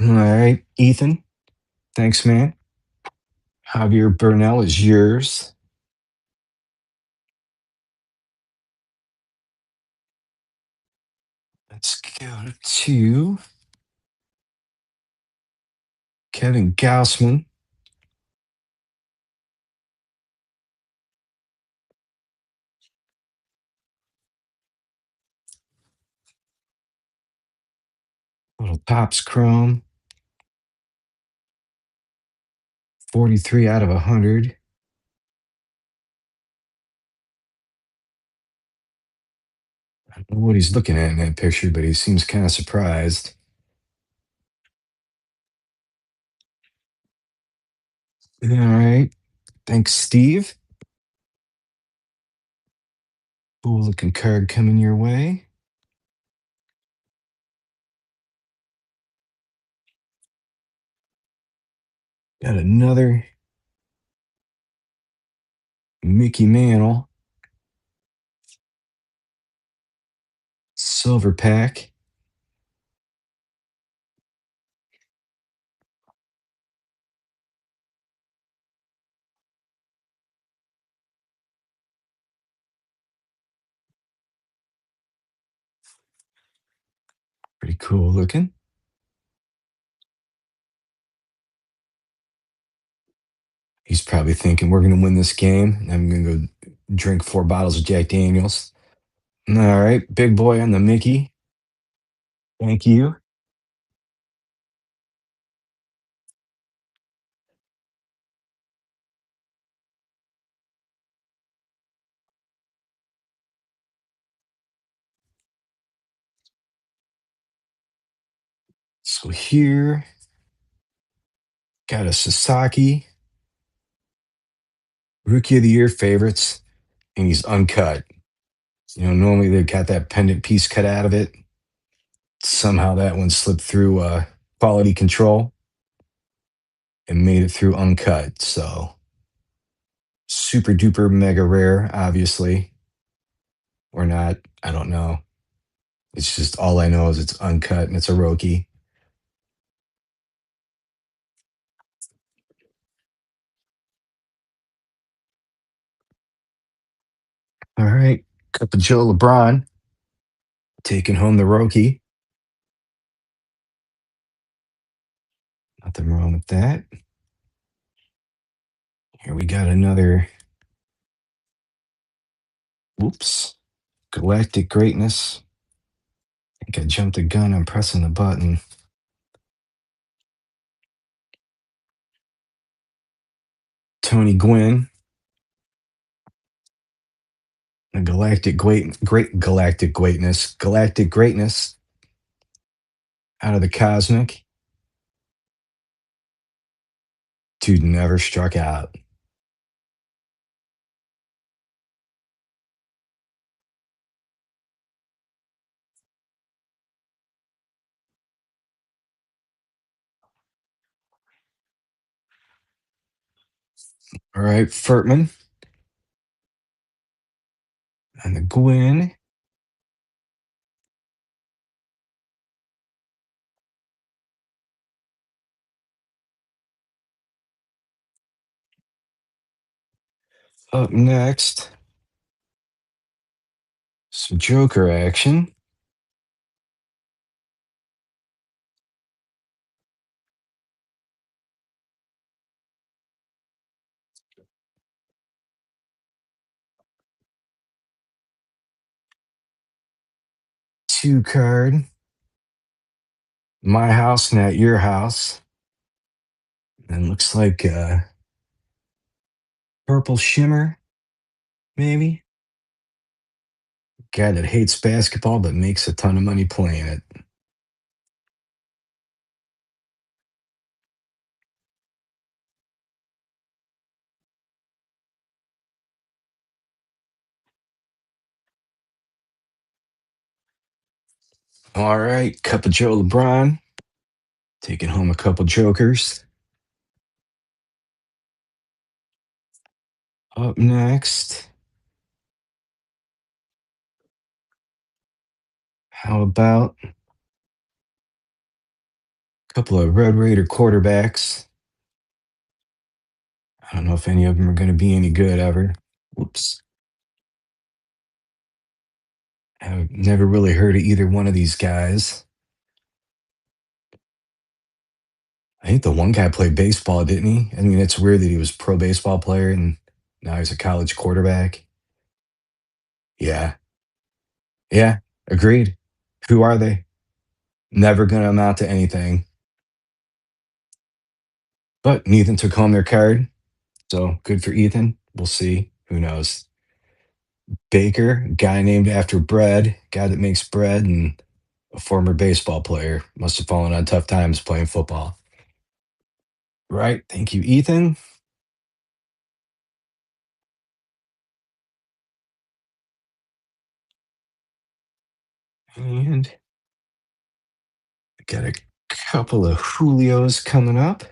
All right, Ethan. Thanks, man. Javier Bernal is yours. Let's go to Kevin Gaussman. Little Topps Chrome. 43 out of 100. I don't know what he's looking at in that picture, but he seems kind of surprised. All right. Thanks, Steve. Cool looking card coming your way. Got another Mickey Mantle silver pack. Pretty cool looking. He's probably thinking we're going to win this game. And I'm going to go drink 4 bottles of Jack Daniels. All right. Big boy on the Mickey. Thank you. So here, got a Sasaki Rookie of the Year favorites, and he's uncut. Normally they've got that pendant piece cut out of it. Somehow that one slipped through quality control and made it through uncut. So super duper mega rare, obviously, or not. I don't know. It's just all I know is it's uncut and it's a Roki. All right. Cup of Joe LeBron taking home the Roki. Nothing wrong with that. Here we got another, whoops, Galactic Greatness. I think I jumped the gun. I'm pressing the button. Tony Gwynn. A great galactic greatness out of the cosmic. Dude never struck out. All right, Furtman and the Gwyn. Up next, some Joker action. Two card. My house, not your house. And looks like purple shimmer, maybe. Guy that hates basketball but makes a ton of money playing it. All right, Cup of Joe LeBron. Taking home a couple jokers. Up next, how about a couple of Red Raider quarterbacks? I don't know if any of them are going to be any good ever. Whoops. I've never really heard of either one of these guys. I think the one guy played baseball, didn't he? I mean, it's weird that he was pro baseball player and now he's a college quarterback. Yeah. Yeah. Agreed. Who are they? Never going to amount to anything. But Ethan took home their card. So good for Ethan. We'll see. Who knows? Baker, guy named after bread, guy that makes bread, and a former baseball player. Must have fallen on tough times playing football. Right. Thank you, Ethan. And I got a couple of Julios coming up.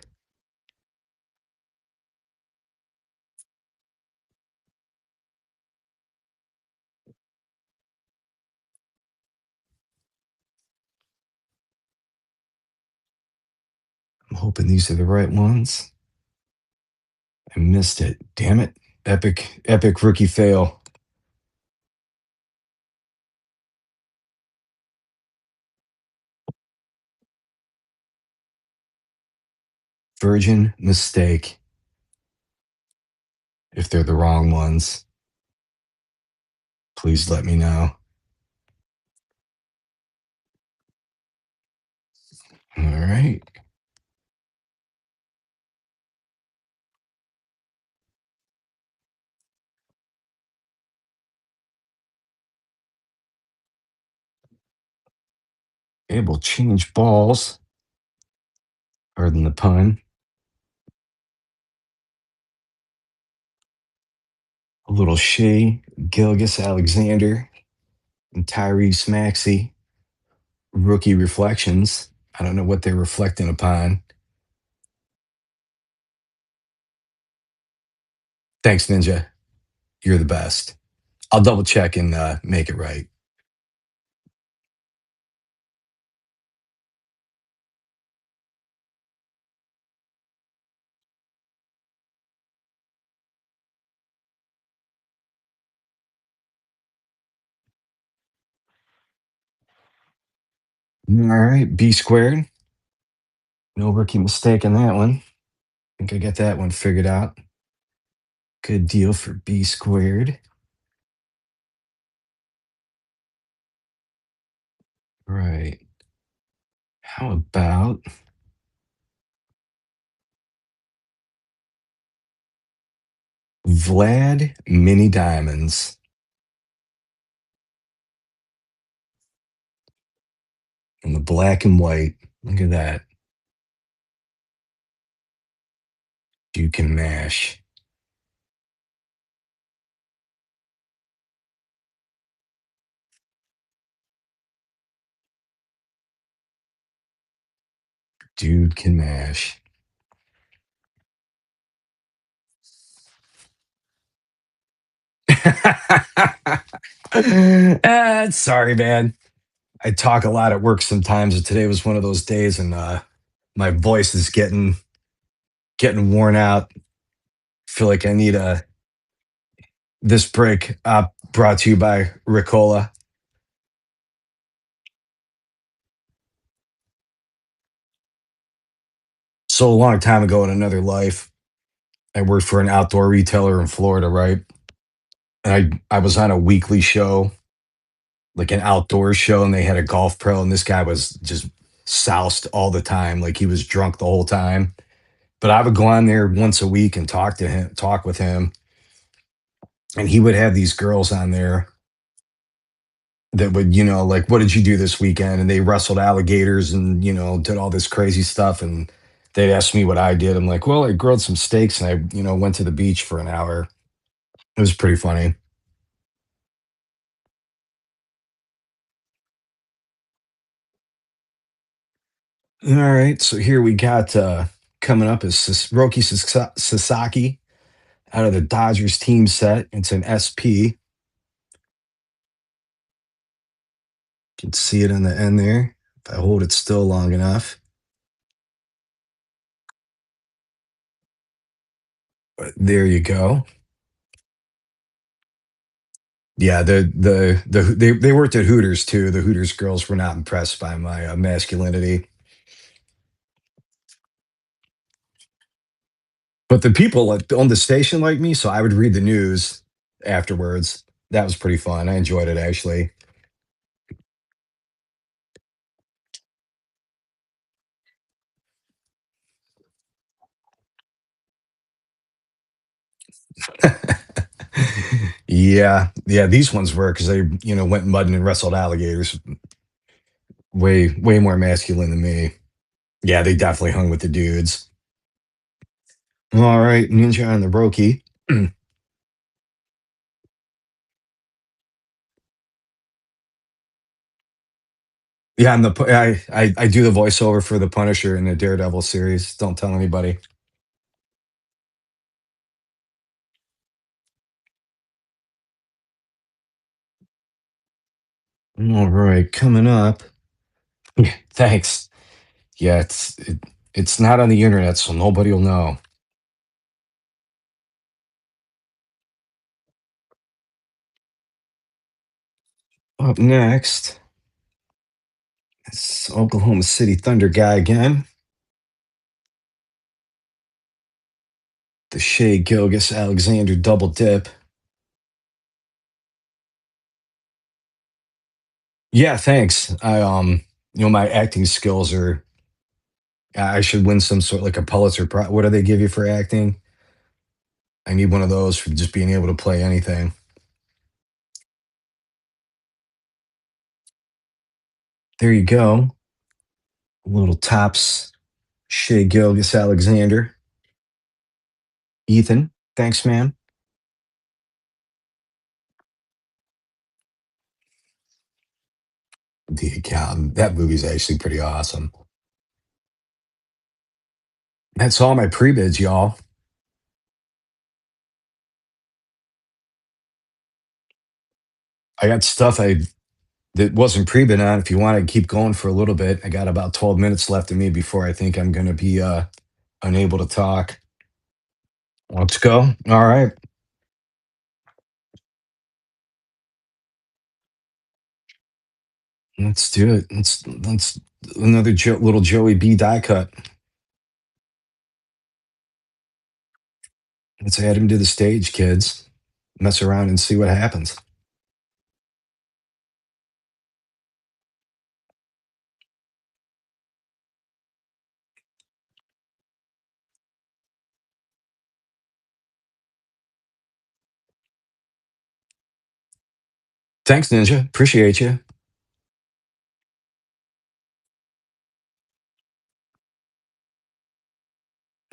I'm hoping these are the right ones. I missed it. Damn it. Epic rookie fail. Virgin mistake. If they're the wrong ones, please let me know. All right. Able change balls. Pardon the pun. A little Shea, Gilgis Alexander, and Tyrese Maxey. Rookie reflections. I don't know what they're reflecting upon. Thanks, Ninja. You're the best. I'll double check and make it right. All right, B squared. No rookie mistake on that one. I think I got that one figured out. Good deal for B squared. Right. How about Vlad Mini Diamonds in the black and white? Look at that. You can mash. Dude can mash. Sorry, man. I talk a lot at work sometimes, and today was one of those days, and my voice is getting worn out. Feel like I need This break brought to you by Ricola. So a long time ago in another life, I worked for an outdoor retailer in Florida, right? And I was on a weekly show, like an outdoor show, and they had a golf pro, and this guy was just soused all the time, like he was drunk the whole time. But I would go on there once a week and talk with him, and he would have these girls on there that would, like, what did you do this weekend? And they wrestled alligators and, did all this crazy stuff. And they'd ask me what I did. I'm like, well, I grilled some steaks and I, went to the beach for an hour. It was pretty funny. All right. So here we got coming up is Roki Sasaki out of the Dodgers team set. It's an SP. You can see it on the end there. If I hold it still long enough. But there you go. Yeah, they worked at Hooters too. The Hooters girls were not impressed by my masculinity, but the people on the station like me, so I would read the news afterwards. That was pretty fun. I enjoyed it actually. Yeah, yeah. These ones were because they, went mudding and wrestled alligators. Way more masculine than me. Yeah, they definitely hung with the dudes. All right, Ninja and the Roki. Yeah, I do the voiceover for the Punisher in the Daredevil series. Don't tell anybody. All right, coming up. Yeah, thanks. Yeah, it's not on the internet, so nobody will know. Up next, it's Oklahoma City Thunder guy again. The Shea Gilgis Alexander double dip. Yeah, thanks. My acting skills are. I should win some sort like a Pulitzer Prize. What do they give you for acting? I need one of those for just being able to play anything. There you go. Little tops. Shea Gilgis Alexander. Ethan, thanks, man. The account. That movie's actually pretty awesome. That's all my pre-bids, y'all. I got stuff I that wasn't pre-bid on. If you want to keep going for a little bit, I got about 12 minutes left of me before I think I'm gonna be unable to talk. Let's go. All right. Let's do it. Let's another little Joey B die cut. Let's add him to the stage, kids. Mess around and see what happens. Thanks, Ninja. Appreciate you.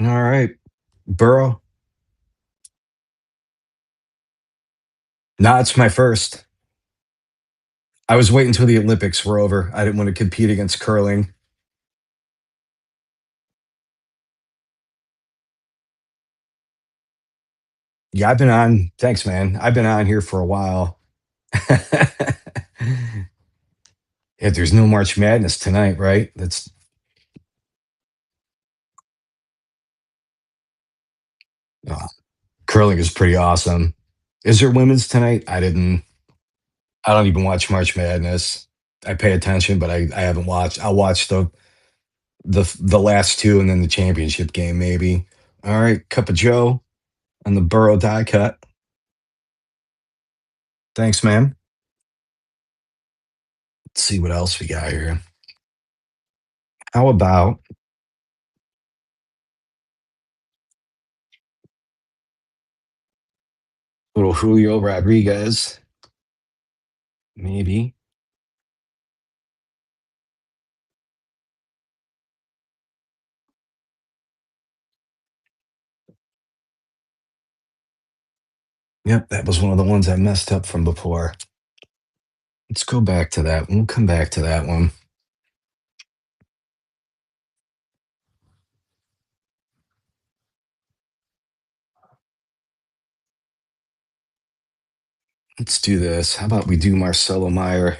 All right. Burrow. Nah, it's my first. I was waiting until the Olympics were over. I didn't want to compete against curling. Yeah, I've been on. Thanks, man. I've been on here for a while. Yeah, there's no March Madness tonight, right? That's uh, curling is pretty awesome. Is there women's tonight? I don't even watch March Madness. I pay attention, but I haven't watched. I'll watch the last two and then the championship game maybe. All right, cup of Joe on the Burrow die cut. Thanks, man. Let's see what else we got here. How about little Julio Rodriguez? Maybe. Yep, that was one of the ones I messed up from before. Let's go back to that. We'll come back to that one. Let's do this. How about we do Marcelo Meyer?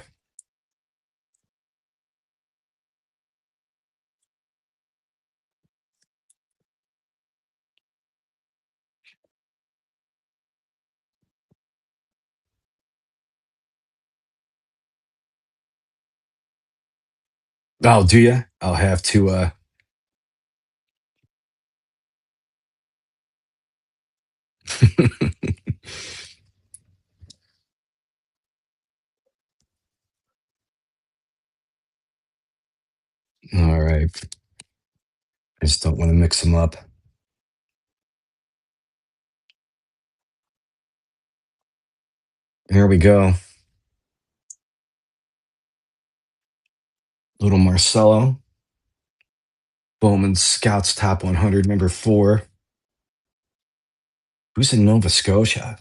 Oh, do you? I'll have to. All right. I just don't want to mix them up. Here we go. Little Marcelo. Bowman Scouts Top 100, number 4. Who's in Nova Scotia?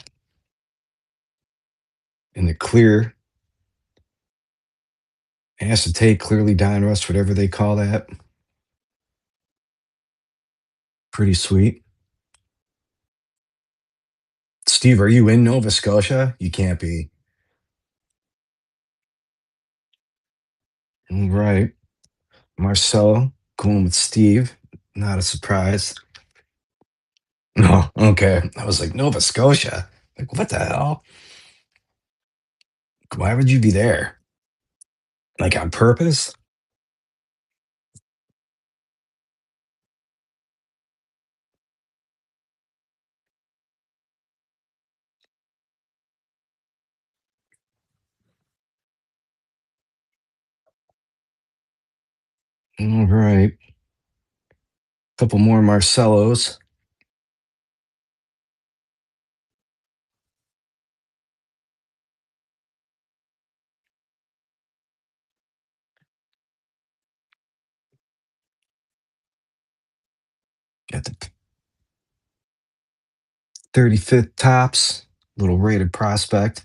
In the clear acetate, clearly Donruss, whatever they call that. Pretty sweet. Steve, are you in Nova Scotia? You can't be. All right. Marcelo going with Steve. Not a surprise. No, okay. I was like, Nova Scotia? Like, what the hell? Why would you be there? Like on purpose? All right. Couple more Marcelos. Got the 35th tops. Little rated prospect.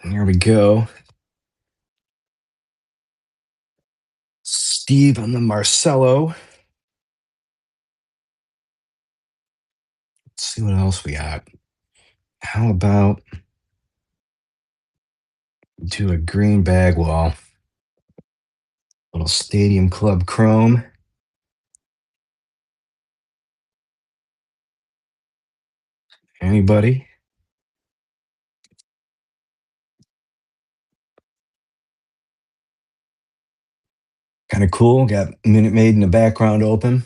Here we go. Steve on the Marcelo. Let's see what else we got. How about do a green bag wall? Little Stadium Club Chrome. Anybody? Kind of cool. Got Minute Maid in the background open.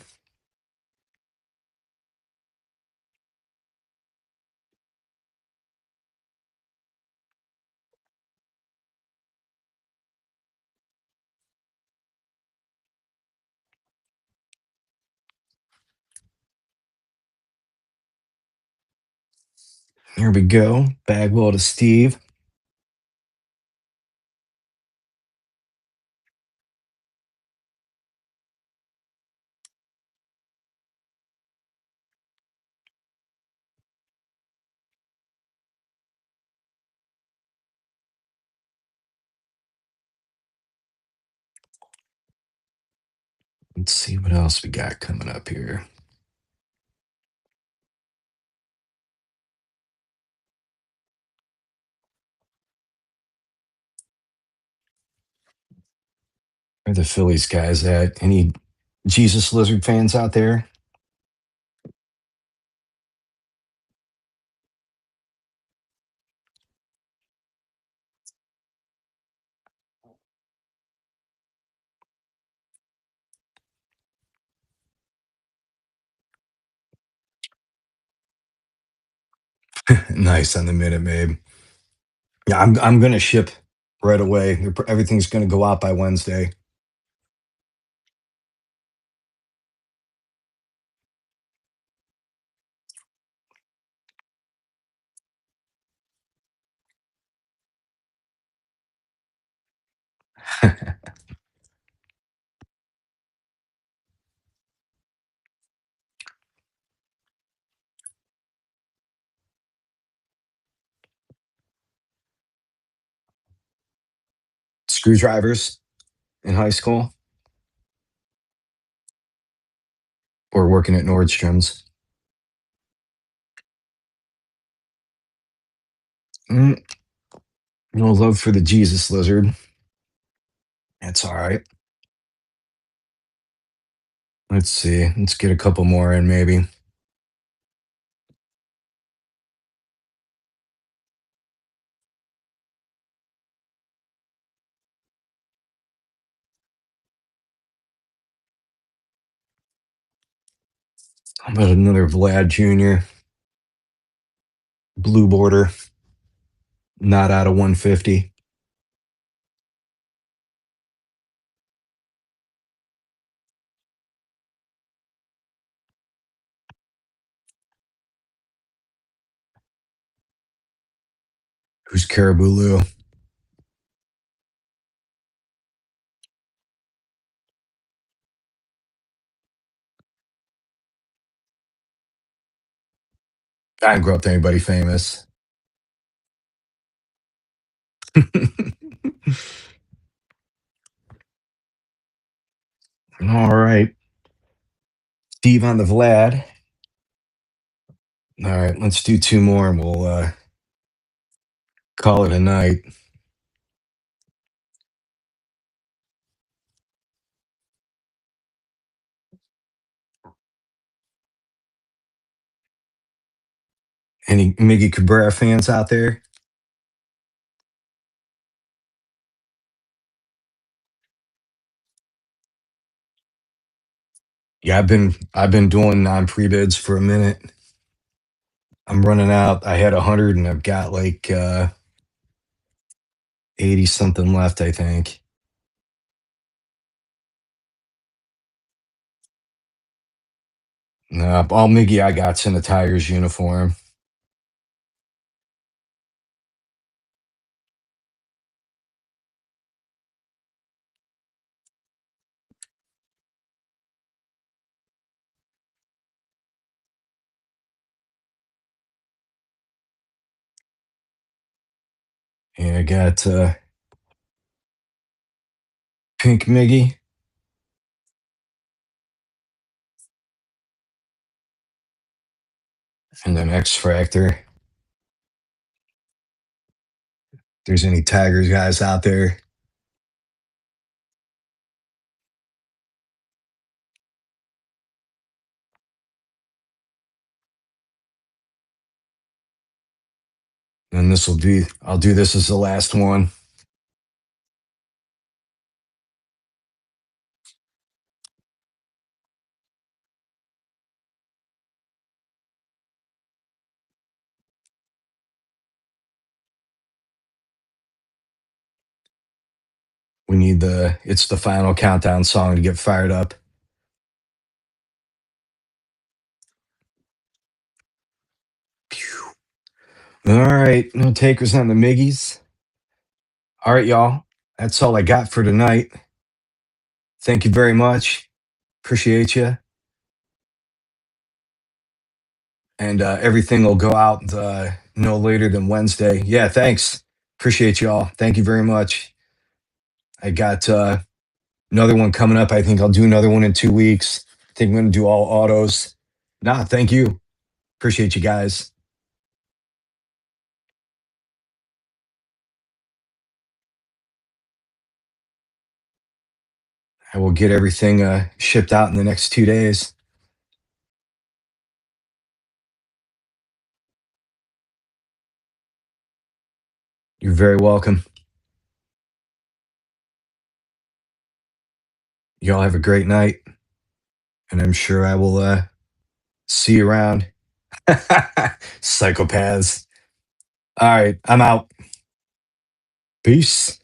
Here we go. Bagwell to Steve. Let's see what else we got coming up here. Where the Phillies guys at? Any Jesus Lizard fans out there? Nice on the Minute Maid. Yeah, I'm gonna ship right away. Everything's gonna go out by Wednesday. Screwdrivers in high school or working at Nordstrom's. Mm, no love for the Jesus Lizard. That's all right. Let's see. Let's get a couple more in, maybe. How about another Vlad Jr. Blue border, not out of 150. Who's Caribou Lou? I didn't grow up to anybody famous. All right. Steve on the Vlad. All right, let's do two more and we'll call it a night. Any Miggy Cabrera fans out there? Yeah, I've been doing non pre bids for a minute. I'm running out. I had 100 and I've got like 80 something left, I think. All Miggy I got's in a Tigers uniform. Yeah, I got Pink Miggy and then X Fractor. There's any Tigers guys out there? And this will be, I'll do this as the last one. We need it's the final countdown song to get fired up. All right, no takers on the Miggies. All right, y'all. That's all I got for tonight. Thank you very much. Appreciate you. And everything will go out no later than Wednesday. Yeah, thanks. Appreciate y'all. Thank you very much. I got another one coming up. I think I'll do another one in 2 weeks. I think I'm going to do all autos. Nah, thank you. Appreciate you guys. I will get everything shipped out in the next 2 days. You're very welcome. Y'all have a great night, and I'm sure I will see you around. Psychopaths. All right, I'm out. Peace.